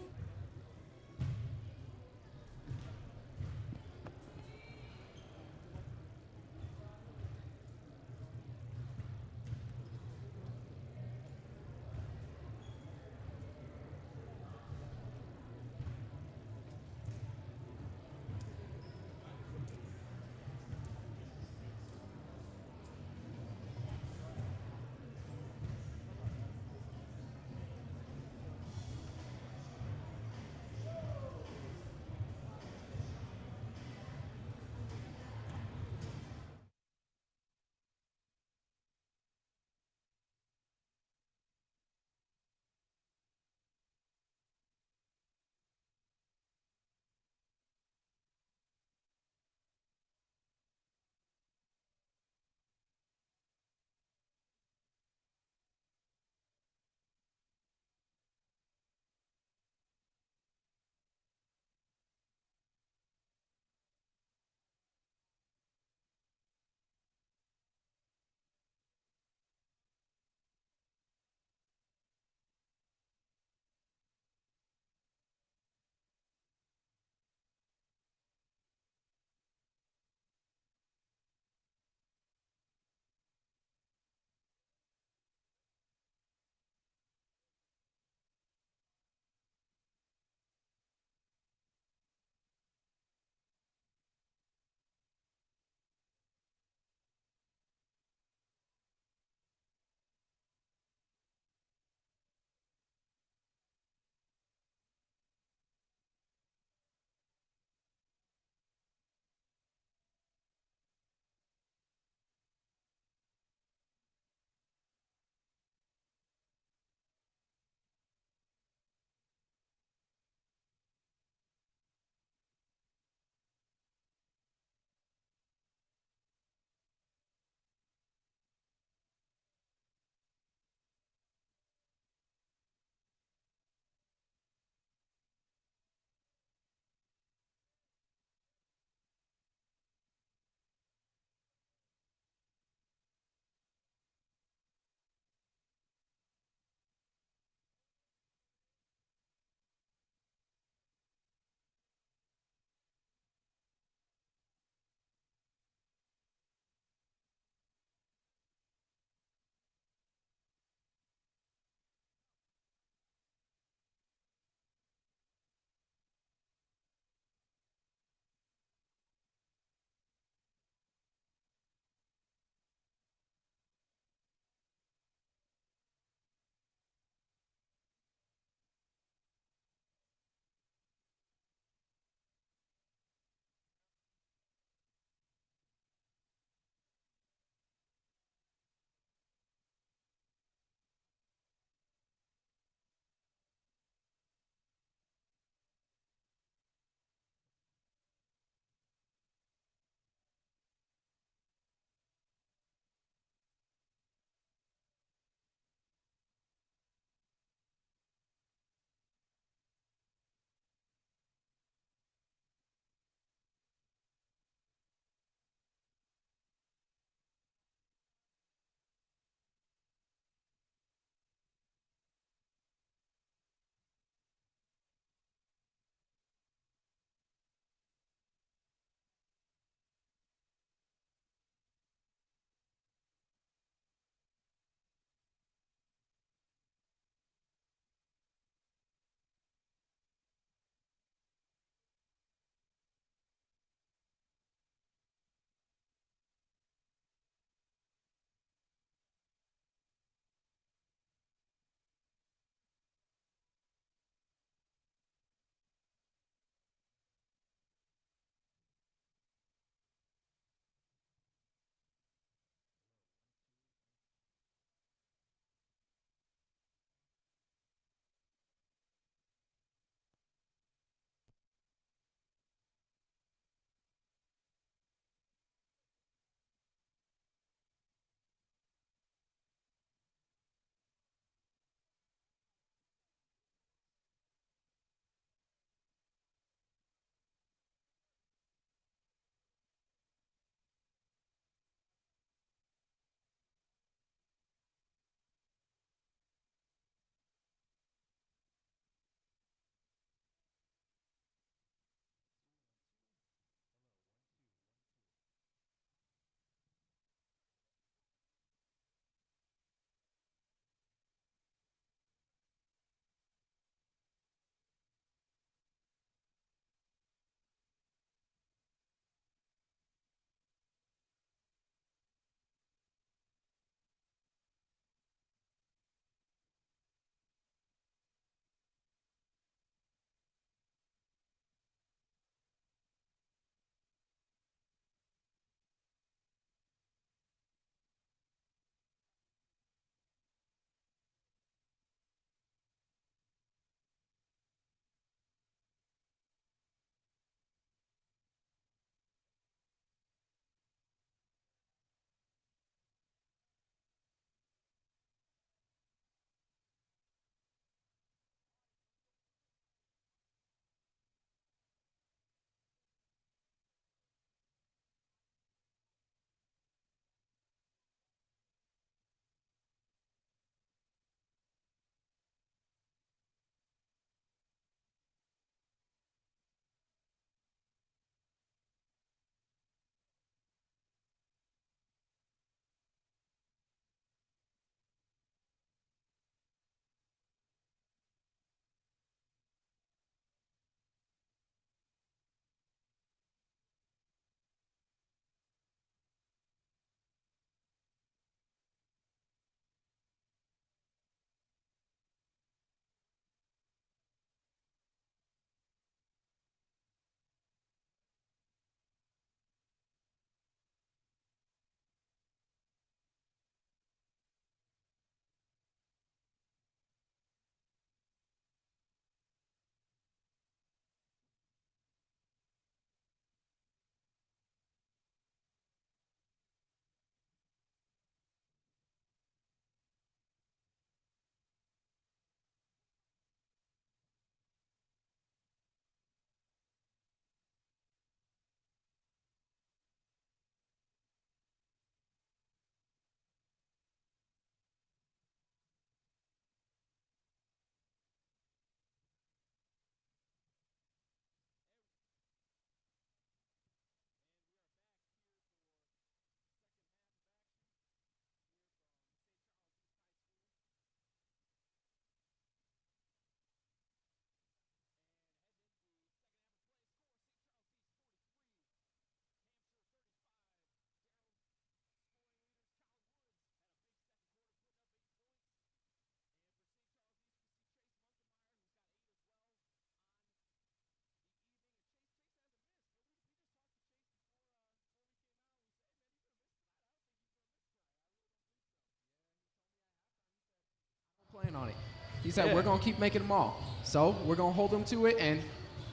He said, we're going to keep making them all. So we're going to hold him to it, and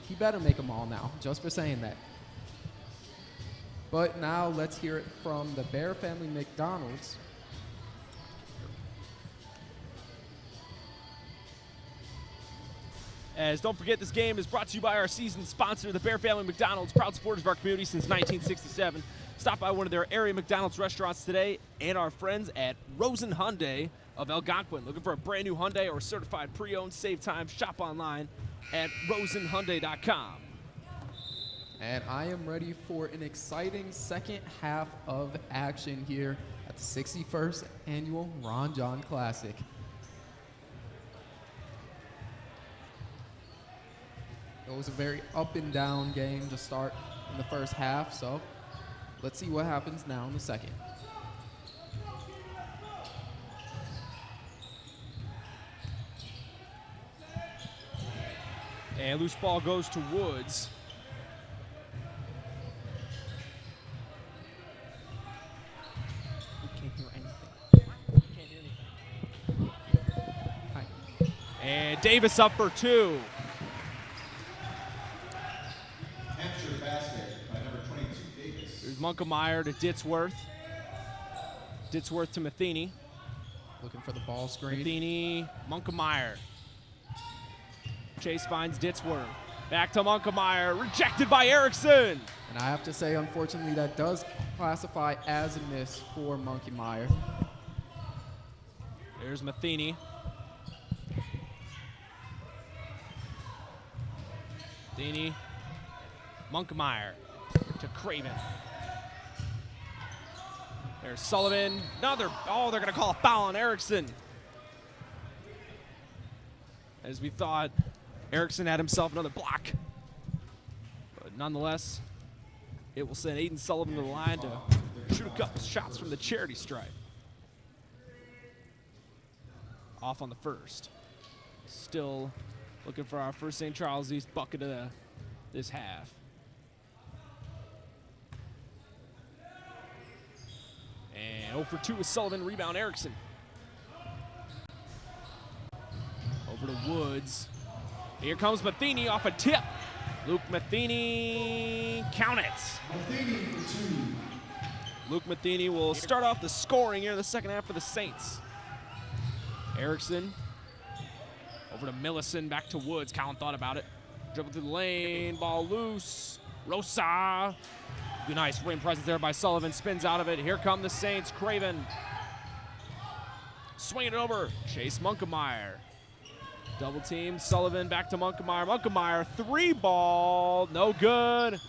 he better make them all now, just for saying that. But now let's hear it from the Bear Family McDonald's. As don't forget, this game is brought to you by our season sponsor, the Bear Family McDonald's, proud supporters of our community since 1967. Stop by one of their area McDonald's restaurants today, and our friends at Rosen Hyundai of Algonquin. Looking for a brand new Hyundai or certified pre-owned? Save time, shop online at rosenhyundai.com. And I am ready for an exciting second half of action here at the 61st Annual Ron John Classic. It was a very up and down game to start in the first half, so let's see what happens now in the second. And loose ball goes to Woods. We can't hear anything. We can't hear anything. Hi. And Davis up for two. Hampshire basket by number 22, Davis. There's Munkemeyer to Ditzworth. Ditzworth to Matheny. Looking for the ball screen. Matheny, Munkemeyer. Chase finds Ditzworth. Back to Munkemeyer, rejected by Erickson. And I have to say, unfortunately, that does classify as a miss for Munkemeyer. There's Matheny. Matheny, Munkemeyer to Craven. There's Sullivan. They're going to call a foul on Erickson. As we thought, Erickson had himself another block. But nonetheless, it will send Aiden Sullivan to the line to shoot a couple shots from the charity stripe. Off on the first. Still looking for our first St. Charles East bucket of this half. And 0 for 2 with Sullivan, rebound Erickson. Over to Woods. Here comes Matheny off a tip. Luke Matheny, count it. Matheny for two. Luke Matheny will start off the scoring here in the second half for the Saints. Erickson over to Millison, back to Woods. Colin thought about it. Dribble through the lane, ball loose. Rosa. Good, nice rim presence there by Sullivan. Spins out of it. Here come the Saints. Craven swinging it over. Chase Munkemeyer. Double team. Sullivan back to Munkemeyer. Munkemeyer, three ball. No good.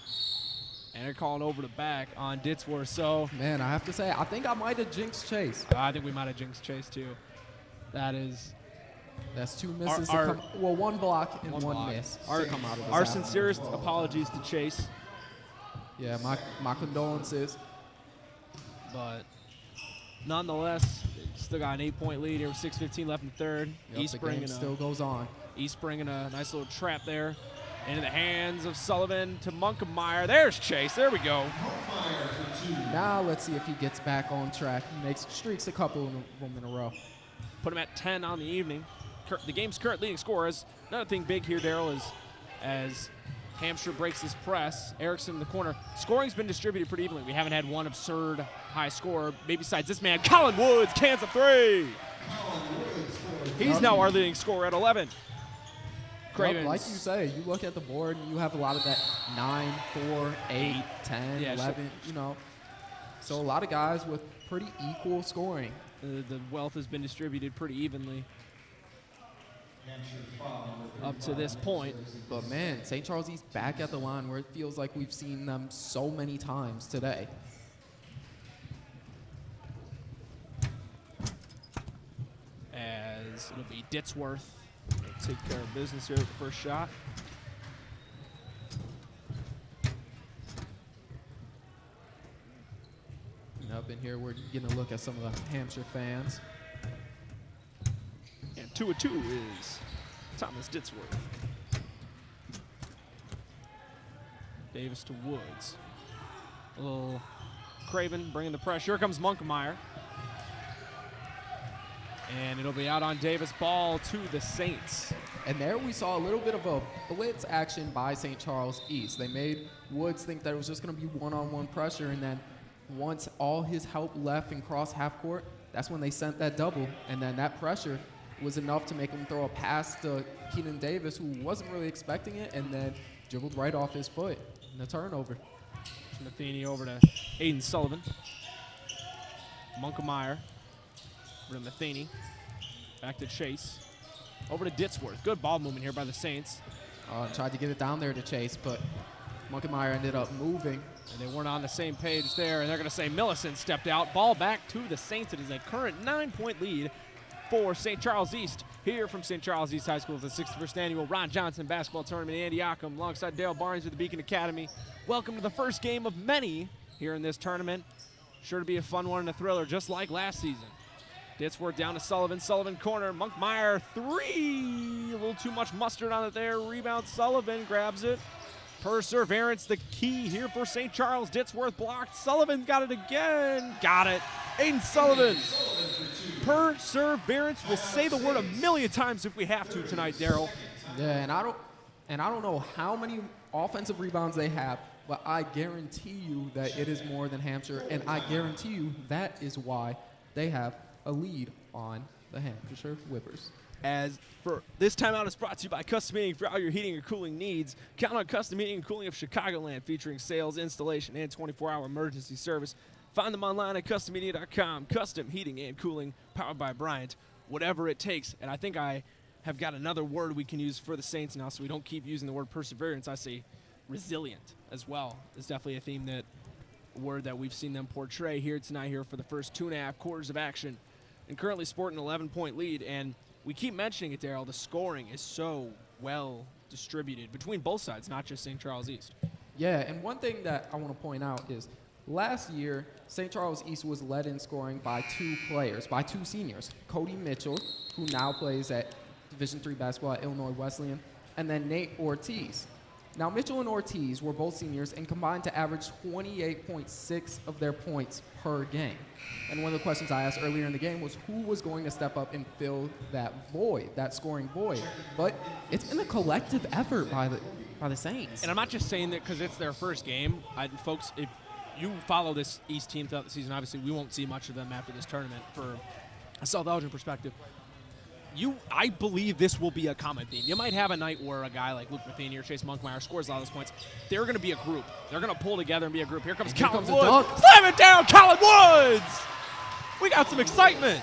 And they're calling over the back on Ditzworth. So, Man, I have to say, I think I might have jinxed Chase. I think we might have jinxed Chase too. That's two misses. Our- one block and one block. miss. Our, to come out of this our half. sincerest apologies to Chase, Yeah, my condolences. but nonetheless, still got an 8-point lead here with 6:15 left in the third. Yep, East the bringing game still goes on. a nice little trap there into the hands of Sullivan to Munkemeyer. There's Chase. There we go. Munkemeyer for two. Now let's see if he gets back on track. He streaks a couple of them in a row. Put him at 10 on the evening. The game's current leading scorers. Another thing big here, Daryl, is as Hampshire breaks this press, Erickson in the corner. Scoring's been distributed pretty evenly. We haven't had one absurd high score, maybe besides this man. Colin Woods cans a three. He's now our leading scorer at 11. Cravens. Like you say, you look at the board and you have a lot of that 9, 4, 8, 10, Yeah, 11, you know. So a lot of guys with pretty equal scoring. The wealth has been distributed pretty evenly Hampshire foul number up to this point. But man, St. Charles East back at the line where it feels like we've seen them so many times today. As it'll be Ditzworth. He'll take care of business here with the first shot. And up in here, we're getting a look at some of the Hampshire fans. And 2 of 2 is Thomas Ditzworth. Davis to Woods. A little Craven bringing the pressure. Here comes Munkemeyer. And it'll be out on Davis, ball to the Saints. And there we saw a little bit of a blitz action by St. Charles East. They made Woods think that it was just going to be one-on-one pressure, and then once all his help left and crossed half court, that's when they sent that double. And then that pressure was enough to make him throw a pass to Keenan Davis, who wasn't really expecting it, and then dribbled right off his foot in the turnover. Matheny over to Aiden Sullivan. Monkmeyer over to Matheny. Back to Chase. Over to Ditsworth. Good ball movement here by the Saints. Tried to get it down there to Chase, but Monkmeyer ended up moving. And they weren't on the same page there, and they're going to say Millicent stepped out. Ball back to the Saints. It is a current 9-point lead for St. Charles East. Here from St. Charles East High School, the 61st Annual Ron Johnson Basketball Tournament. Andy Ockham alongside Dale Barnes with the Beacon Academy. Welcome to the first game of many here in this tournament. Sure to be a fun one and a thriller, just like last season. Ditsworth down to Sullivan. Sullivan corner. Monkmeyer three. A little too much mustard on it there. Rebound. Sullivan grabs it. Perseverance, the key here for St. Charles. Ditsworth blocked. Sullivan got it again. Got it. Aiden Sullivan. Perseverance. We'll say the word a million times if we have to tonight, Daryl. Yeah, and I don't know how many offensive rebounds they have, but I guarantee you that it is more than Hampshire, and I guarantee you that is why they have a lead on the Hampshire Whippers. As for this timeout is brought to you by Custom Heating for all your heating and cooling needs. Count on Custom Heating and Cooling of Chicagoland, featuring sales, installation, and 24-hour emergency service. Find them online at custommedia.com. Custom Heating and Cooling, powered by Bryant. Whatever it takes. And I think I have got another word we can use for the Saints now, so we don't keep using the word perseverance. I say resilient as well. It's definitely a theme a word that we've seen them portray here tonight here for the first 2.5 quarters of action. And currently sporting an 11-point lead, and we keep mentioning it, Daryl. The scoring is so well distributed between both sides, not just St. Charles East. Yeah, and one thing that I want to point out is last year, St. Charles East was led in scoring by two players, by two seniors. Cody Mitchell, who now plays at Division III basketball at Illinois Wesleyan, and then Nate Ortiz. Now, Mitchell and Ortiz were both seniors and combined to average 28.6 of their points per game. And one of the questions I asked earlier in the game was who was going to step up and fill that void, that scoring void. But it's been a collective effort by the Saints. And I'm not just saying that because it's their first game. Folks, if you follow this East team throughout the season, obviously we won't see much of them after this tournament for a South Elgin perspective. I believe this will be a common theme. You might have a night where a guy like Luke Matheny or Chase Monkmeyer scores a lot of those points. They're going to be a group. They're going to pull together and be a group. Here comes Colin Woods. Slam it down, Colin Woods! We got some excitement.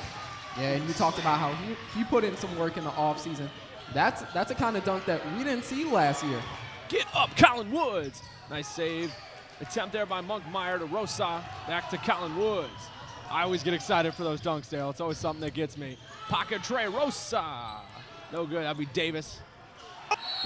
Yeah, and you talked about how he put in some work in the offseason. That's a kind of dunk that we didn't see last year. Get up, Colin Woods. Nice save. Attempt there by Monkmeyer to Rosa. Back to Colin Woods. I always get excited for those dunks, Dale. It's always something that gets me. Pocket Trey Rosa. No good. That'll be Davis.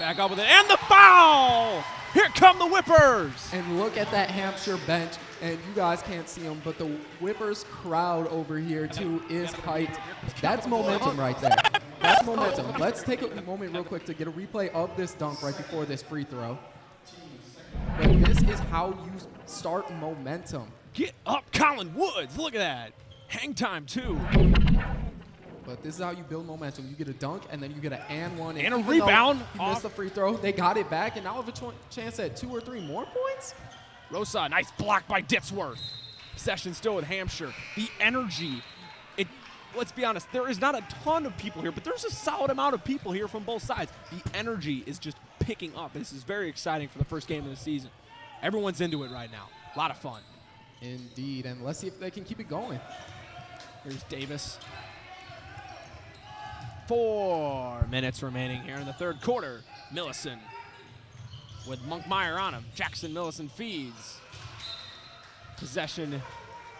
Back up with it. And the foul! Here come the Whippers! And look at that Hampshire bench. And you guys can't see them, but the Whippers crowd over here, too, is hyped. That's momentum right there. That's momentum. Let's take a moment real quick to get a replay of this dunk right before this free throw. But this is how you start momentum. Get up, Colin Woods. Look at that. Hang time, too. But this is how you build momentum. You get a dunk, and then you get an and one. And a rebound. He missed the free throw. They got it back, and now have a chance at 2 or 3 more points. Rosa, nice block by Ditsworth. Possession still with Hampshire. The energy. Let's be honest, there is not a ton of people here, but there's a solid amount of people here from both sides. The energy is just picking up. This is very exciting for the first game of the season. Everyone's into it right now. A lot of fun. Indeed, and let's see if they can keep it going. Here's Davis. 4 minutes remaining here in the third quarter. Millicent with Monkmeyer on him. Jackson Millicent feeds. Possession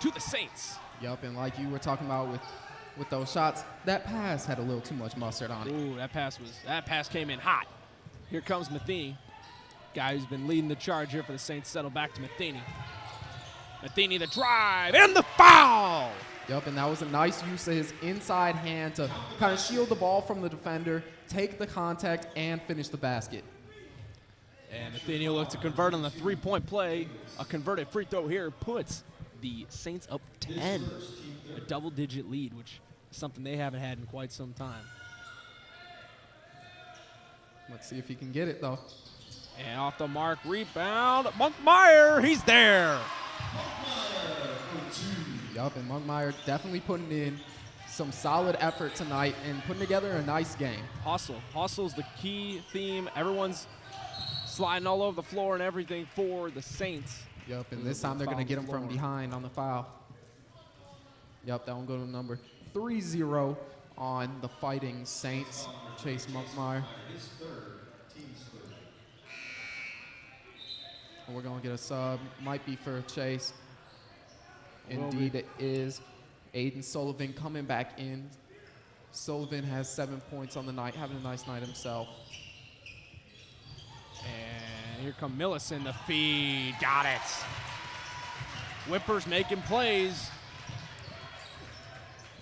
to the Saints. Yep, and like you were talking about with those shots, that pass had a little too much mustard on it. Ooh, that pass came in hot. Here comes Matheny. Guy who's been leading the charge here for the Saints. Settle back to Matheny. Matheny the drive and the foul. Yep, and that was a nice use of his inside hand to kind of shield the ball from the defender, take the contact, and finish the basket. And Matheny will look to convert on the three-point play. A converted free throw here puts the Saints up 10. A double-digit lead, which something they haven't had in quite some time. Let's see if he can get it, though. And off the mark, rebound. Monkmeyer, he's there. Yup, and Monkmeyer definitely putting in some solid effort tonight and putting together a nice game. Hustle. Hustle's the key theme. Everyone's sliding all over the floor and everything for the Saints. Yup, and this time they're going to get him from behind on the foul. Yup, that one go to number 3-0 on the Fighting Saints. Chase Monkmeyer. We're going to get a sub. Might be for Chase. Indeed it is. Aiden Sullivan coming back in. Sullivan has 7 points on the night, having a nice night himself. And here come Millicent, the feed. Got it. Whippers making plays.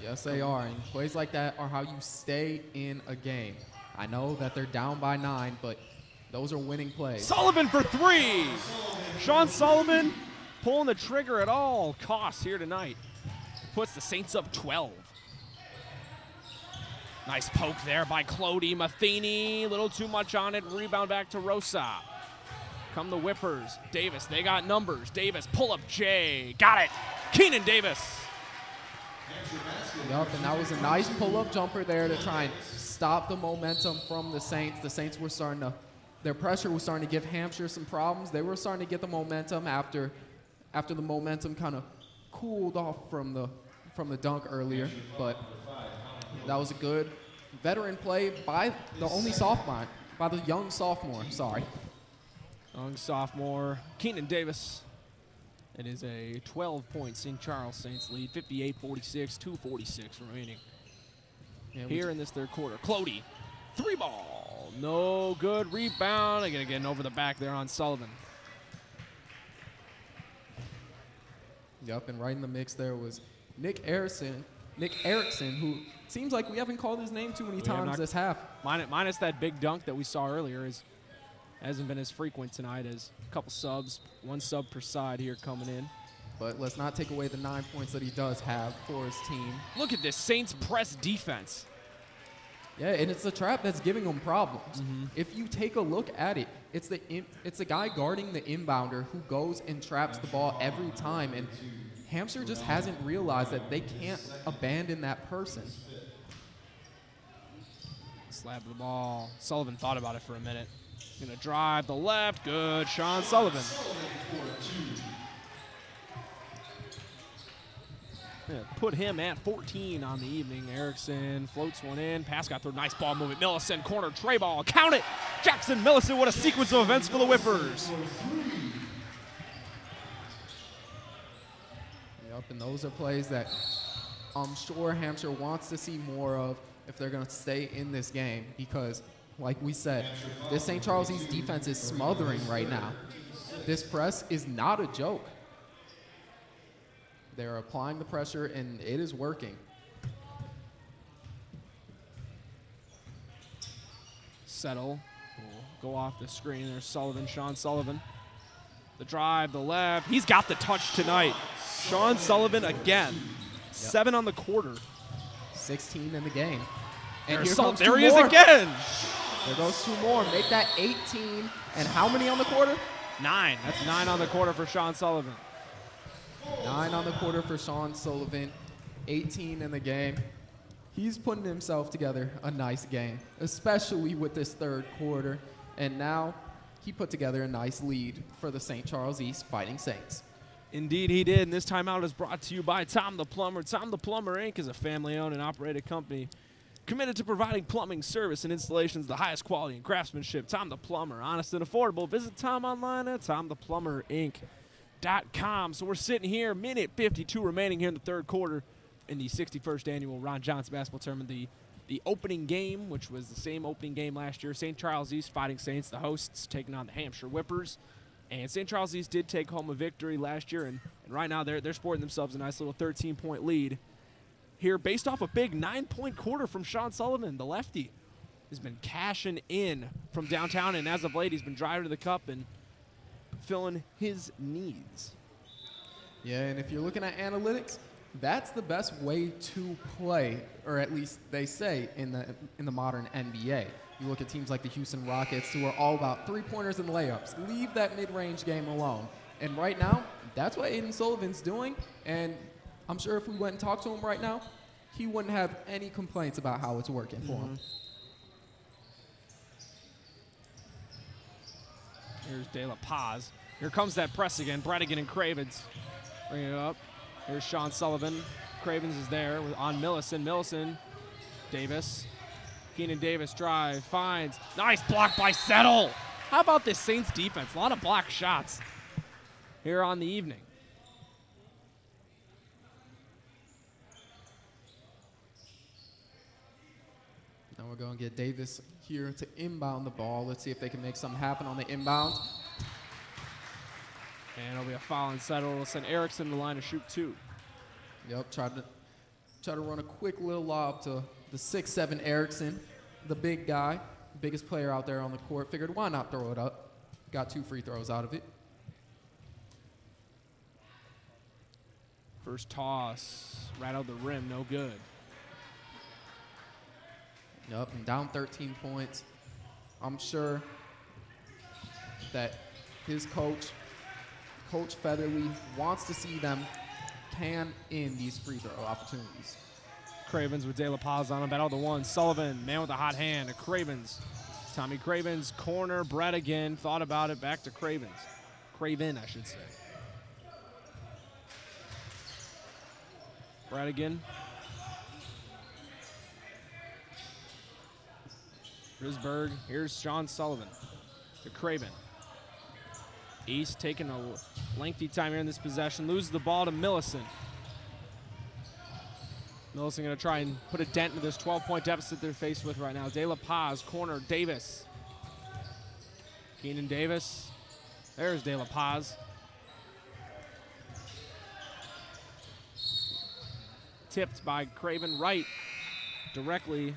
Yes, they are. And plays like that are how you stay in a game. I know that they're down by 9, but those are winning plays. Sullivan for 3. Sean Sullivan pulling the trigger at all costs here tonight. Puts the Saints up 12. Nice poke there by Clody. Matheny, a little too much on it. Rebound back to Rosa. Come the Whippers. Davis, they got numbers. Davis, pull up J. Got it. Keenan Davis. Yup, and that was a nice pull-up jumper there to try and stop the momentum from the Saints. The Saints were starting to, their pressure was starting to give Hampshire some problems. They were starting to get the momentum after the momentum kind of cooled off from the dunk earlier, but that was a good veteran play by the only sophomore, by the young sophomore, sorry. Young sophomore, Keenan Davis. It is a 12-point St. Charles Saints lead, 58-46, 2:46 remaining here in this third quarter. Clody, 3-ball, no good. Rebound, again getting over the back there on Sullivan. Yup, and right in the mix there was Nick Erickson, who seems like we haven't called his name too many times this half. Minus that big dunk that we saw earlier, hasn't been as frequent tonight as a couple subs, 1 sub per side here coming in. But let's not take away the 9 points that he does have for his team. Look at this Saints press defense. Yeah, and it's the trap that's giving them problems. If you take a look at it, it's the guy guarding the inbounder who goes and traps the ball every time, and Hampshire just hasn't realized that they can't abandon that person. Slab the ball. Sullivan thought about it for a minute. Gonna drive the left. Good, Sean Sullivan. Yeah, put him at 14 on the evening. Erickson floats one in. Pass got through. Nice ball movement. Millicent, corner, tray ball. Count it! Jackson Millicent, what a sequence of events for the Whippers. Yep, and those are plays that I'm sure Hampshire wants to see more of if they're going to stay in this game because, like we said, this St. Charles East defense is smothering right now. This press is not a joke. They're applying the pressure, and it is working. Settle will go off the screen. There's Sullivan, Sean Sullivan. The drive, the left. He's got the touch tonight. Sean Sullivan again. 7 on the quarter. 16 in the game. And there he is again. There goes 2 more. Make that 18. And how many on the quarter? 9. That's 9 on the quarter for Sean Sullivan. 9 on the quarter for Sean Sullivan. 18 in the game. He's putting himself together a nice game, especially with this third quarter. And now he put together a nice lead for the St. Charles East Fighting Saints. Indeed he did, and this timeout is brought to you by Tom the Plumber. Tom the Plumber, Inc. is a family-owned and operated company committed to providing plumbing service and installations the highest quality and craftsmanship. Tom the Plumber, honest and affordable. Visit Tom online at tomtheplumberinc.com. So we're sitting here, minute 52 remaining here in the third quarter in the 61st annual Ron Johnson basketball tournament. The opening game, which was the same opening game last year, St. Charles East Fighting Saints, the hosts, taking on the Hampshire Whippers. And St. Charles East did take home a victory last year, and right now they're sporting themselves a nice little 13-point lead here based off a big 9-point quarter from Sean Sullivan, the lefty. Has been cashing in from downtown, and as of late, he's been driving to the cup and filling his needs. Yeah, and if you're looking at analytics, That's the best way to play, or at least they say in the modern NBA. You look at teams like the Houston Rockets, who are all about three-pointers and layups. Leave that mid-range game alone. And right now, that's what Aiden Sullivan's doing. And I'm sure if we went and talked to him right now, he wouldn't have any complaints about how it's working for him. Here's De La Paz. Here comes that press again. Bredigan and Cravens bring it up. Here's Sean Sullivan. Cravens is there on Millicent. Millicent, Davis. Keenan Davis drive, finds. Nice block by Settle. How about this Saints defense? A lot of block shots here on the evening. Now we're going to get Davis here to inbound the ball. Let's see if they can make something happen on the inbound. And it'll be a foul and Settle. It'll send Erickson to the line to shoot two. Yep, try to run a quick little lob to the 6'7" Erickson, the big guy, biggest player out there on the court. Figured why not throw it up? Got 2 free throws out of it. First toss, right out the rim, no good. Yep, and down 13 points. I'm sure that his coach, Coach Featherly, wants to see them can in these free throw opportunities. Cravens with De La Paz on him, battle the one. Sullivan, man with a hot hand to Cravens. Tommy Cravens, corner, Brett again, thought about it, back to Cravens. Craven, I should say. Brett again. Risberg, here's Sean Sullivan to Craven. East taking a lengthy time here in this possession, loses the ball to Millicent. Millicent going to try and put a dent into this 12-point deficit they're faced with right now. De La Paz, corner, Davis. Keenan Davis. There's De La Paz. Tipped by Craven right directly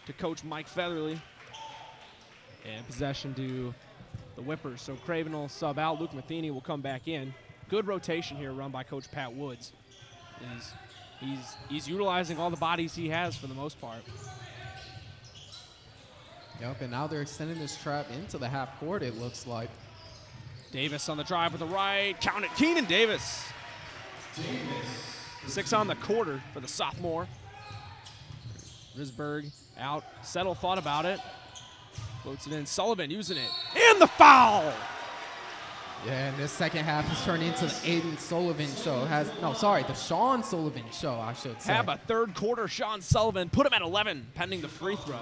to Coach Mike Featherly. And possession to the Whippers. So Craven will sub out. Luke Matheny will come back in. Good rotation here run by Coach Pat Woods. He's utilizing all the bodies he has for the most part. Yep, and now they're extending this trap into the half court, it looks like. Davis on the drive with the right. Count it. Keenan Davis. 6 on the quarter for the sophomore. Risberg out. Settle thought about it. Floats it in. Sullivan using it. And the foul! Yeah, and this second half has turned into the Aiden Sullivan show. The Sean Sullivan show, I should say. Have a third quarter Sean Sullivan. Put him at 11, pending the free throw.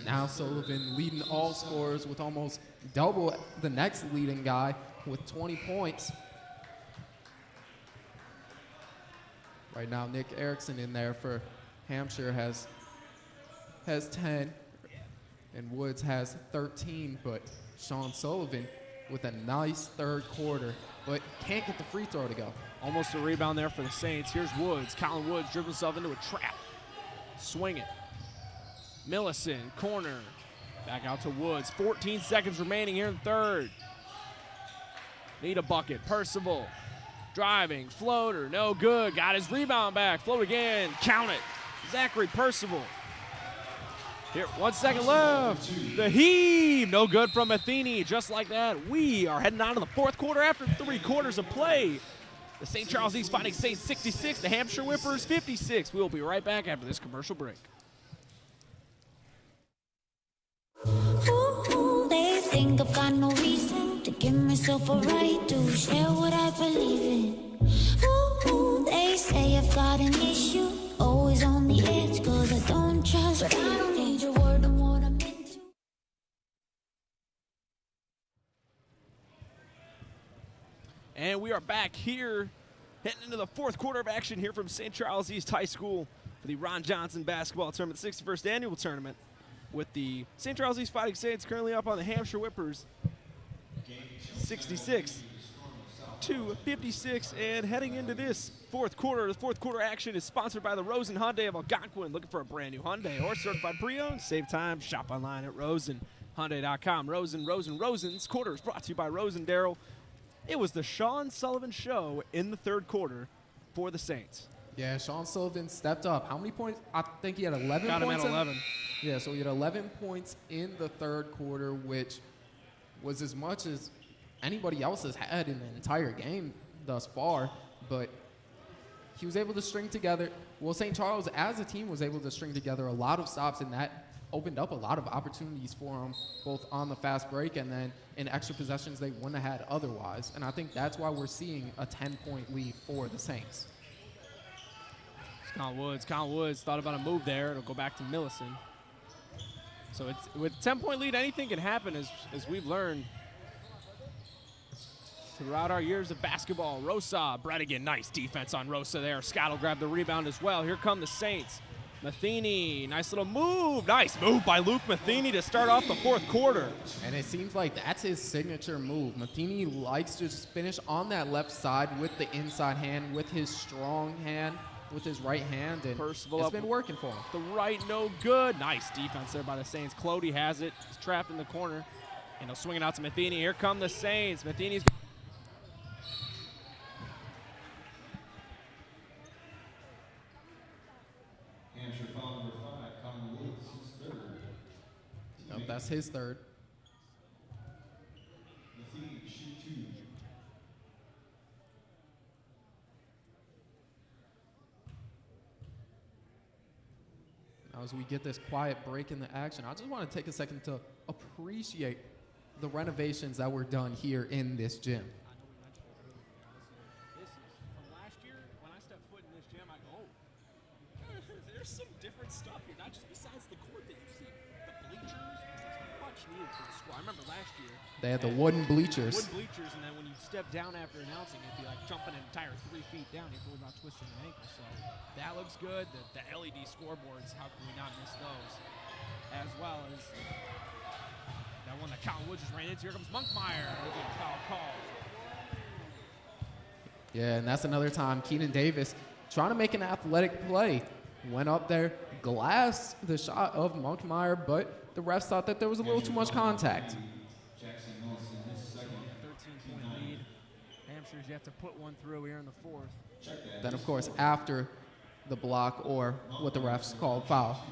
Now Sullivan leading all scorers with almost double the next leading guy with 20 points. Right now, Nick Erickson in there for Hampshire has 10, and Woods has 13, but Sean Sullivan with a nice third quarter, but can't get the free throw to go. Almost a rebound there for the Saints. Here's Woods. Colin Woods dribbles himself into a trap. Swing it. Millicent, corner. Back out to Woods. 14 seconds remaining here in third. Need a bucket. Percival. Driving. Floater. No good. Got his rebound back. Float again. Count it. Zachary Percival. Here, 1 second left. The heave. No good from Matheny. Just like that, we are heading on to the fourth quarter after 3 quarters of play. The St. Charles East Fighting Saints 66, the Hampshire Whippers 56. We'll be right back after this commercial break. Ooh, they think I've got no reason to give myself a right to share what I believe in. Ooh, they say I've got an issue, always on the edge, cause I don't trust. But I don't need your word on what I'm into. And we are back here, heading into the fourth quarter of action here from St. Charles East High School for the Ron Johnson Basketball Tournament, 61st Annual Tournament, with the St. Charles East Fighting Saints currently up on the Hampshire Whippers, 66-56, and heading into this fourth quarter. The fourth quarter action is sponsored by the Rosen Hyundai of Algonquin. Looking for a brand new Hyundai or certified pre-owned? Save time, shop online at rosenhyundai.com. Rosen's quarter is brought to you by Rosen Darrell. It was the Sean Sullivan Show in the third quarter. for the Saints. Yeah, Sean Sullivan stepped up. How many points? I think he had 11 Got him points. at 11. Yeah, so he had 11 points in the third quarter, which was as much as anybody else has had in the entire game thus far. But he was able to string together. Well, St. Charles, as a team, was able to string together a lot of stops, and that opened up a lot of opportunities for them, both on the fast break and then in extra possessions they wouldn't have had otherwise. And I think that's why we're seeing a 10-point lead for the Saints. Colin Woods thought about a move there. It'll go back to Millison. So it's with 10-point lead, anything can happen, as we've learned throughout our years of basketball. Rosa, Bredigan, nice defense on Rosa there. Scott will grab the rebound as well. Here come the Saints. Matheny, nice little move. Nice move by Luke Matheny to start off the fourth quarter. And it seems like that's his signature move. Matheny likes to just finish on that left side with the inside hand, with his strong hand, with his right hand, and Percival it's up been working for him. The right, no good. Nice defense there by the Saints. Clody has it. He's trapped in the corner. And he'll swing it out to Matheny. Here come the Saints. Matheny's Hampshire foul number 5, Colin Woods, his third. Yep, that's his third. Matheny, shoot 2. Now, as we get this quiet break in the action, I just want to take a second to appreciate the renovations that were done here in this gym. This is from last year. When I stepped foot in this gym, I go, oh, there's some different stuff here. Not just besides the court that you see. The bleachers, it's much needed for the school. I remember last year. They had the wooden bleachers. Wooden bleachers, and then when you step down after announcing, it'd be like jumping an entire 3 feet down. You have to worry about twisting an ankle. So that looks good. The LED scoreboards, how can we not miss those? As well as that one that Colin Woods just ran into. Here comes Monkmeyer. They'll get a foul call. Yeah, and that's another time Keenan Davis trying to make an athletic play. Went up there, glassed the shot of Monkmeyer, but the refs thought that there was a little too much contact. Jackson Wilson, his second. 13-point lead. Hampshire's yet to put one through here in the fourth. Then, of course, after the block, or what the refs called foul,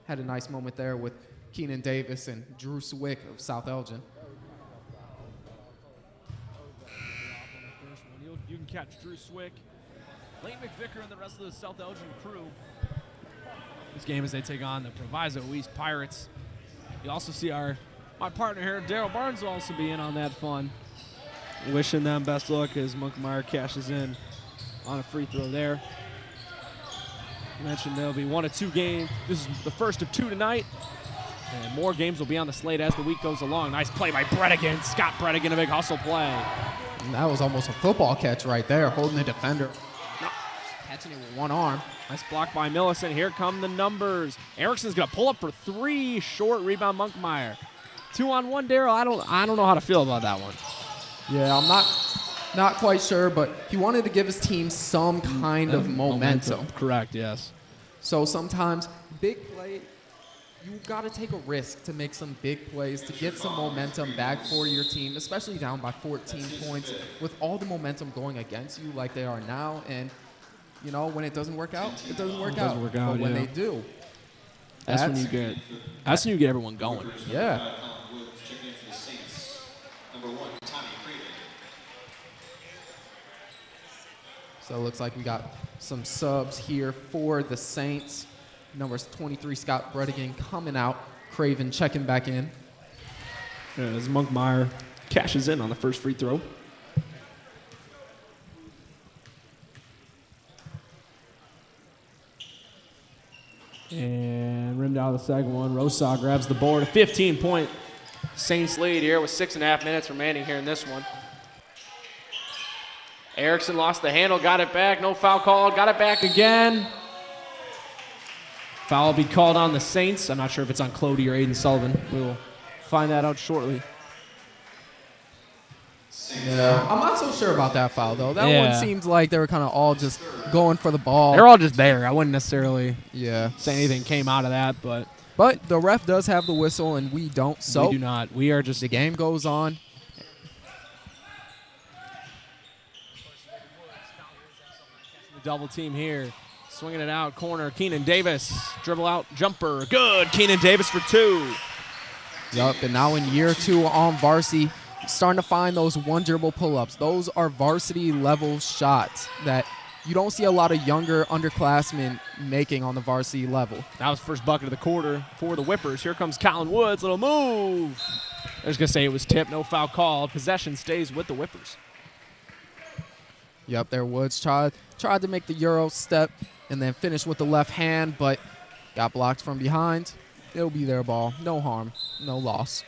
had a nice moment there with Keenan Davis and Drew Swick of South Elgin. You can catch Drew Swick, Lane McVicker, and the rest of the South Elgin crew. This game as they take on the Proviso East Pirates. You also see my partner here, Daryl Barnes, will also be in on that fun. Wishing them best luck as Monkmeyer cashes in on a free throw there. I mentioned there'll be 1 of 2 games. This is the first of 2 tonight. And more games will be on the slate as the week goes along. Nice play by Bredigan. Scott Bredigan, a big hustle play. And that was almost a football catch right there, holding the defender. Catching it with one arm. Nice block by Millicent. Here come the numbers. Erickson's going to pull up for 3. Short rebound, Monkmeyer. 2-on-1, Daryl. I don't know how to feel about that one. Yeah, I'm not quite sure, but he wanted to give his team some kind of momentum. Correct, yes. So sometimes big play, you got to take a risk to make some big plays to get some momentum back for your team, especially down by 14 points with all the momentum going against you like they are now. And, you know, when it doesn't work out, it doesn't work out. But when they do, that's when you get everyone going. Yeah. So it looks like we got some subs here for the Saints. Numbers 23, Scott Bredigan coming out. Craven checking back in. As Monkmeyer cashes in on the first free throw. And rimmed out of the second one. Rosa grabs the board. A 15-point Saints lead here with 6.5 minutes remaining here in this one. Erickson lost the handle, got it back. No foul called. Got it back again. Foul will be called on the Saints. I'm not sure if it's on Clody or Aiden Sullivan. We will find that out shortly. Yeah, I'm not so sure about that foul, though. That one seems like they were kind of all just going for the ball. They're all just there. I wouldn't necessarily say say anything came out of that, but the ref does have the whistle, and we don't. So we do not. We are just the game goes on. Double team here. Swinging it out, corner, Keenan Davis. Dribble out, jumper, good. Keenan Davis for 2. Yup, and now in year 2 on varsity, starting to find those one dribble pull-ups. Those are varsity level shots that you don't see a lot of younger underclassmen making on the varsity level. That was first bucket of the quarter for the Whippers. Here comes Colin Woods, little move. I was going to say it was tipped, no foul called. Possession stays with the Whippers. Yep, there Woods tried to make the Euro step and then finish with the left hand, but got blocked from behind. It'll be their ball. No harm, no loss.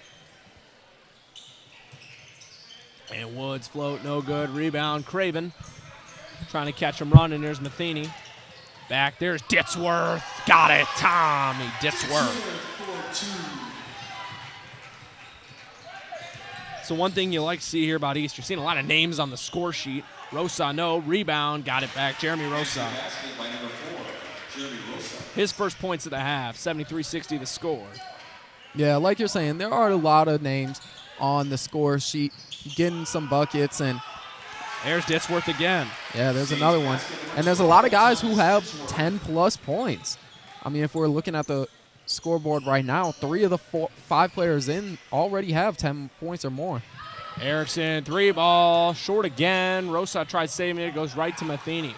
And Woods float, no good. Rebound, Craven. Trying to catch him running. There's Matheny. Back, there's Ditzworth. Got it, Tommy Ditzworth. So one thing you like to see here about East, you're seeing a lot of names on the score sheet. Rosa, no. Rebound, got it back. Jeremy Rosa. His first points of the half, 73-60 the score. Yeah, like you're saying, there are a lot of names on the score sheet getting some buckets, and there's Ditzworth again. Yeah, there's another one. And there's a lot of guys who have 10-plus points. I mean, if we're looking at the scoreboard right now, 3 of the 5 players in already have 10 points or more. Erickson, 3-ball, short again. Rosa tried saving it, goes right to Matheny.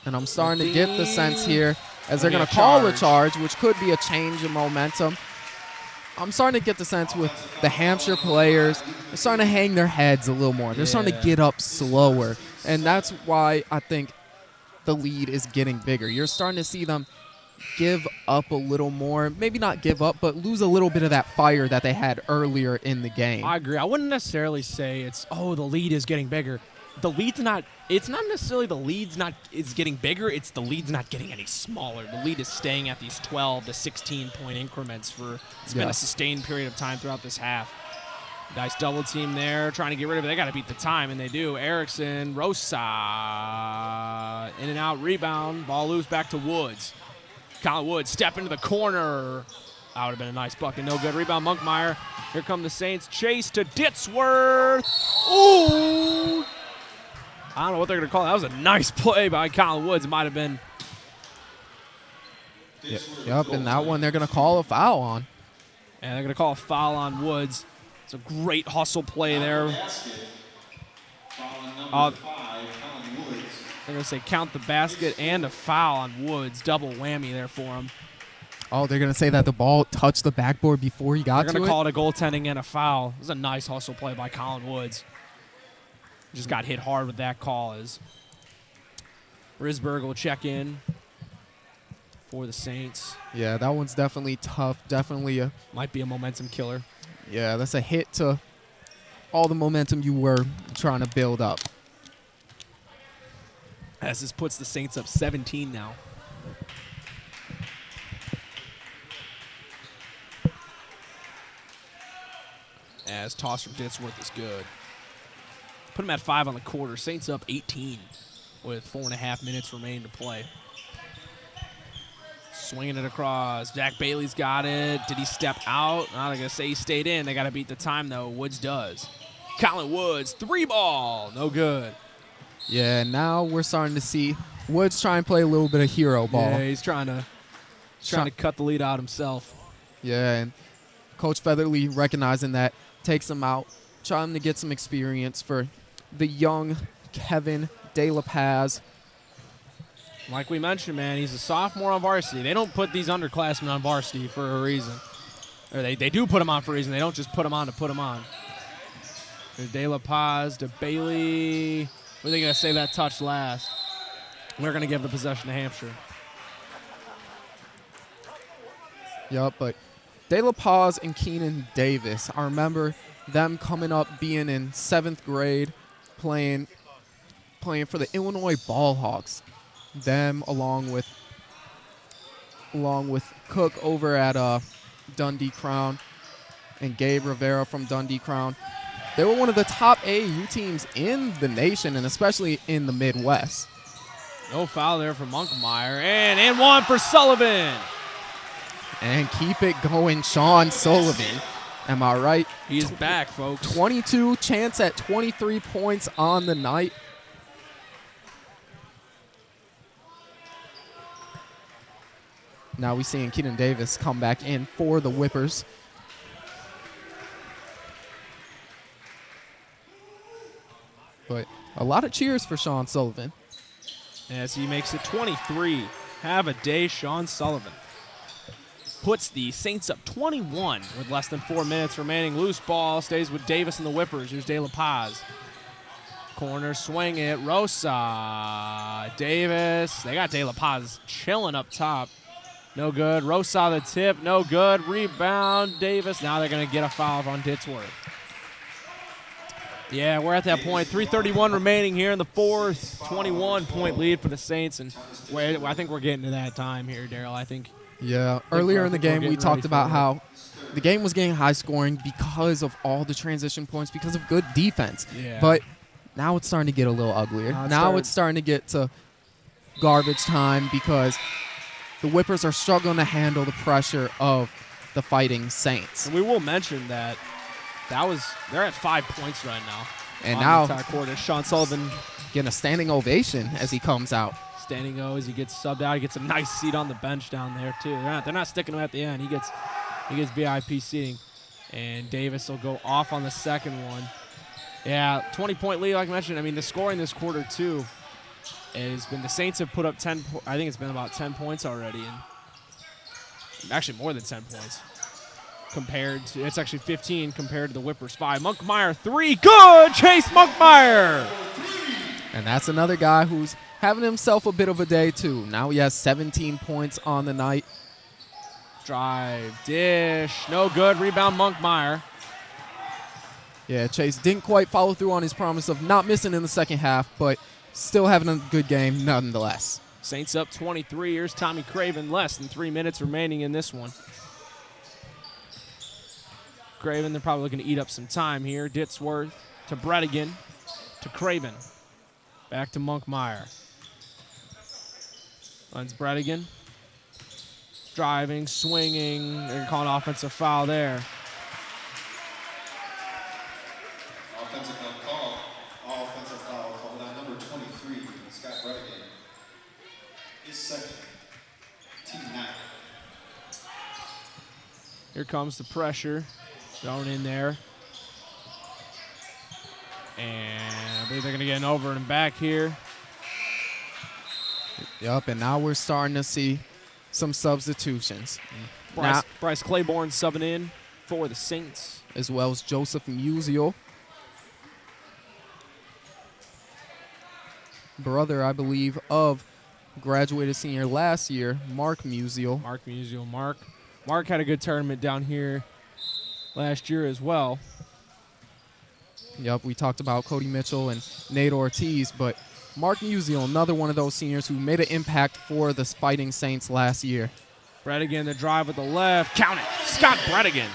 And I'm starting to get the sense here as they're going to call a charge, which could be a change in momentum. I'm starting to get the sense with the Hampshire players, they're starting to hang their heads a little more. They're starting to get up slower. And that's why I think the lead is getting bigger. You're starting to see them give up a little more. Maybe not give up, but lose a little bit of that fire that they had earlier in the game. I agree. I wouldn't necessarily say it's, the lead is getting bigger. The lead's not, it's not necessarily the lead's not is getting bigger, it's the lead's not getting any smaller. The lead is staying at these 12 to 16 point increments for, it's been a sustained period of time throughout this half. Nice double team there, trying to get rid of it. They got to beat the time, and they do. Erickson, Rosa, in and out, rebound, ball loose back to Woods. Colin Woods, step into the corner. That would have been a nice bucket, no good. Rebound, Monkmeyer. Here come the Saints, chase to Ditzworth. Ooh! I don't know what they're going to call it. That was a nice play by Colin Woods. It might have been. Yep, and that one they're going to call a foul on. And they're going to call a foul on Woods. It's a great hustle play there. They're going to say count the basket and a foul on Woods. Double whammy there for him. Oh, they're going to say that the ball touched the backboard before he got to it? They're going to call it a goaltending and a foul. This is a nice hustle play by Colin Woods. Just got hit hard with that call as Risberg will check in for the Saints. Yeah, that one's definitely tough. Definitely might be a momentum killer. Yeah, that's a hit to all the momentum you were trying to build up. As this puts the Saints up 17 now. As toss from Ditzworth is good. Put him at 5 on the quarter. Saints up 18 with 4.5 minutes remaining to play. Swinging it across. Jack Bailey's got it. Did he step out? I'm not going to say he stayed in. They got to beat the time, though. Woods does. Colin Woods, 3-ball. No good. Yeah, now we're starting to see Woods try and play a little bit of hero ball. Yeah, he's trying to cut the lead out himself. Yeah, and Coach Featherly recognizing that takes him out, trying to get some experience for the young Kevin De La Paz. Like we mentioned, man, he's a sophomore on varsity. They don't put these underclassmen on varsity for a reason. Or they do put them on for a reason. They don't just put them on to put them on. There's De La Paz to Bailey. What are they going to say that touch last? We're going to give the possession to Hampshire. Yep, but De La Paz and Keenan Davis, I remember them coming up being in 7th grade, playing for the Illinois Ballhawks. Them along with Cook over at Dundee Crown and Gabe Rivera from Dundee Crown. They were one of the top AAU teams in the nation and especially in the Midwest. No foul there for Monkmeyer. And one for Sullivan. And keep it going, Sean Sullivan. Am I right? He's back, folks. 22, chance at 23 points on the night. Now we're seeing Keaton Davis come back in for the Whippers. But a lot of cheers for Sean Sullivan. As he makes it 23. Have a day, Sean Sullivan. Puts the Saints up 21 with less than 4 minutes remaining. Loose ball stays with Davis and the Whippers. Here's De La Paz. Corner swing it. Rosa. Davis. They got De La Paz chilling up top. No good. Rosa the tip. No good. Rebound. Davis. Now they're going to get a foul on Ditsworth. Yeah, we're at that point. 3:31 remaining here in the fourth. 21-point lead for the Saints. And I think we're getting to that time here, Daryl. I think. Yeah, earlier in the game, we talked about how the game was getting high scoring because of all the transition points, because of good defense. Yeah. But now it's starting to get a little uglier. Now it's starting to get to garbage time because the Whippers are struggling to handle the pressure of the Fighting Saints. And we will mention that they're at 5 points right now. And now quarter. Sean Sullivan getting a standing ovation as he comes out. Standing O as he gets subbed out. He gets a nice seat on the bench down there too. They're not sticking him at the end. He gets VIP seating. And Davis will go off on the second one. Yeah, 20-point lead, like I mentioned. I mean, the scoring this quarter too has been the Saints have put up 10. I think it's been about 10 points already, and actually more than 10 points. It's actually 15 compared to the Whippers 5. Monkmeyer 3, good! Chase Monkmeyer! And that's another guy who's having himself a bit of a day too. Now he has 17 points on the night. Drive, dish, no good. Rebound Monkmeyer. Yeah, Chase didn't quite follow through on his promise of not missing in the second half, but still having a good game nonetheless. Saints up 23. Here's Tommy Craven. Less than 3 minutes remaining in this one. Craven, they're probably looking to eat up some time here. Ditsworth to Bredigan to Craven. Back to Monkmeyer. Runs Bredigan. Driving, swinging. They're calling offensive foul there. Offensive call. Offensive foul called on number 23, Scott Bredigan. His second. Team 9. Here comes the pressure. Thrown in there. And I believe they're going to get an over and back here. Yep, and now we're starting to see some substitutions. Bryce Claiborne subbing in for the Saints. As well as Joseph Musial. Brother, I believe, of graduated senior last year, Mark Musial. Mark had a good tournament down here last year as well. Yep, we talked about Cody Mitchell and Nate Ortiz, but Mark Musial, another one of those seniors who made an impact for the Fighting Saints last year. Bredigan, the drive with the left. Count it. Scott Bredigan.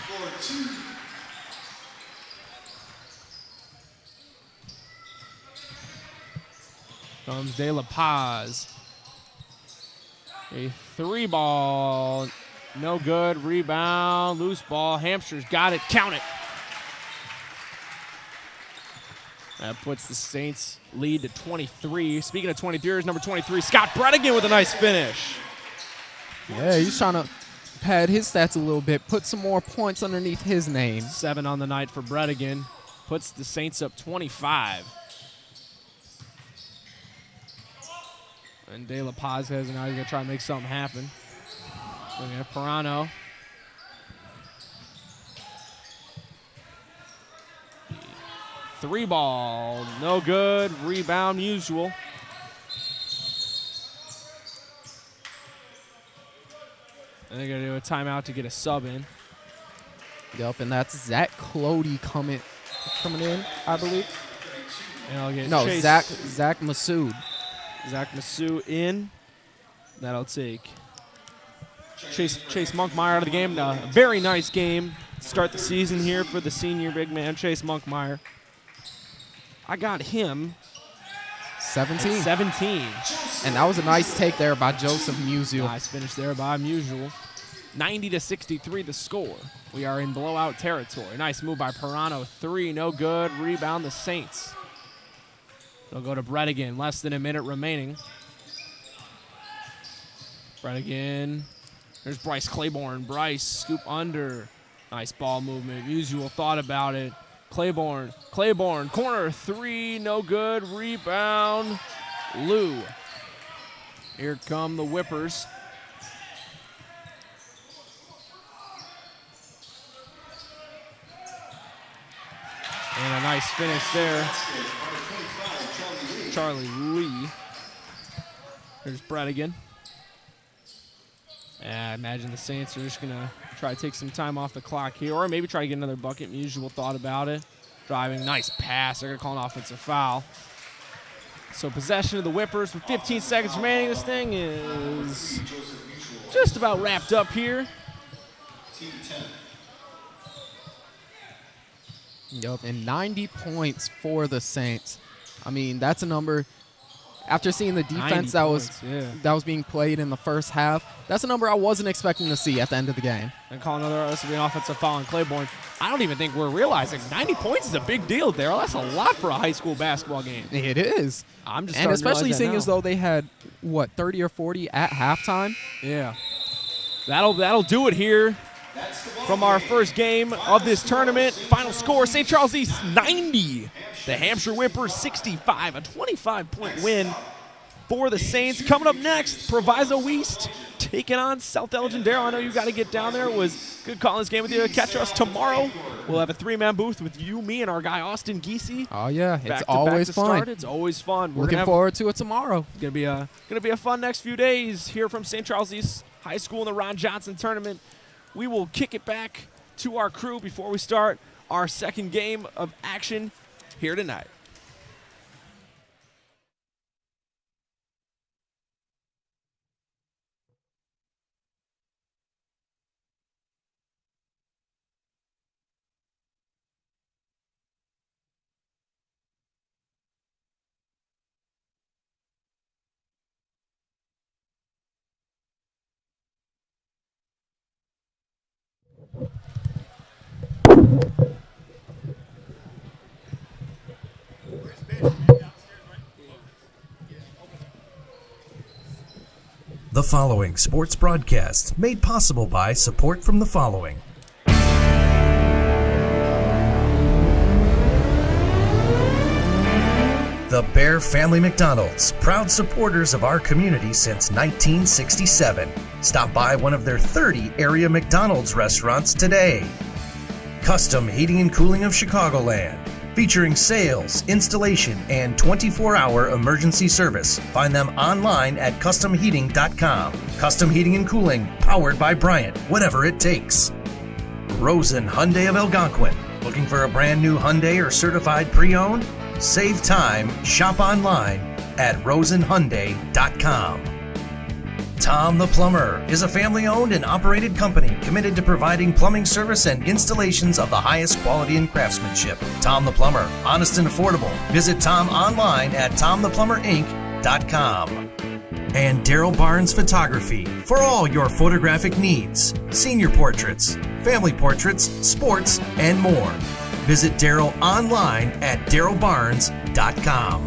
Comes De La Paz. A 3-ball. No good. Rebound. Loose ball. Hampshire's got it. Count it. That puts the Saints lead to 23. Speaking of 23, here's number 23, Scott Bredigan with a nice finish. Yeah, he's trying to pad his stats a little bit, put some more points underneath his name. 7 on the night for Bredigan. Puts the Saints up 25. And De La Paz has, and now he's going to try to make something happen. So we have Pirano. 3-ball, no good. Rebound, usual. And they're going to do a timeout to get a sub in. Yep, and that's Zach Clody coming in, I believe. And I'll get Chase. Zach Masood. Zach Masood in. That'll take Chase Monkmeyer out of the game. A very nice game to start the season here for the senior big man, Chase Monkmeyer. I got him 17. 17. And that was a nice take there by Joseph Musial. Nice finish there by Musial. 90-63 the score. We are in blowout territory. Nice move by Pirano. 3, no good. Rebound the Saints. They'll go to Bredigan. Less than a minute remaining. Bredigan There's Bryce Claiborne. Bryce, scoop under. Nice ball movement. Usual thought about it. Claiborne, corner three, no good. Rebound, Lou. Here come the Whippers. And a nice finish there. Charlie Lee. There's Bradigan. I imagine the Saints are just going to try to take some time off the clock here, or maybe try to get another bucket. Usual thought about it. Driving, nice pass. They're going to call an offensive foul. So possession of the Whippers with 15 seconds remaining. This thing is just about wrapped up here. Yup, and 90 points for the Saints. I mean, that's a number. After seeing the defense that was being played in the first half, that's a number I wasn't expecting to see at the end of the game. And call this will be an offensive foul on Claiborne. I don't even think we're realizing 90 points is a big deal, Daryl. That's a lot for a high school basketball game. It is. I'm just and especially seeing as as though they had 30 or 40 at halftime. Yeah, that'll do it here from our first game of this tournament. Final score: St. Charles East 90. The Hampshire Whippers 65, a 25-point win for the Saints. Coming up next, Proviso East taking on South Elgin. Darryl, I know you got to get down there. It was good calling this game with you. Catch us tomorrow. We'll have a three-man booth with you, me, and our guy Austin Giese. Oh yeah, it's always fun. It's always fun. Looking forward to it tomorrow. Gonna be a fun next few days here from St. Charles East High School in the Ron Johnson tournament. We will kick it back to our crew before we start our second game of action here tonight. The following sports broadcast made possible by support from the following. The Bear Family McDonald's, proud supporters of our community since 1967. Stop by one of their 30 area McDonald's restaurants today. Custom Heating and Cooling of Chicagoland, featuring sales, installation, and 24-hour emergency service. Find them online at customheating.com. Custom Heating and Cooling, powered by Bryant, whatever it takes. Rosen Hyundai of Algonquin. Looking for a brand new Hyundai or certified pre-owned? Save time, shop online at rosenhyundai.com. Tom the Plumber is a family-owned and operated company committed to providing plumbing service and installations of the highest quality and craftsmanship. Tom the Plumber, honest and affordable. Visit Tom online at tomtheplumberinc.com. And Daryl Barnes Photography for all your photographic needs. Senior portraits, family portraits, sports, and more. Visit Daryl online at darylbarnes.com.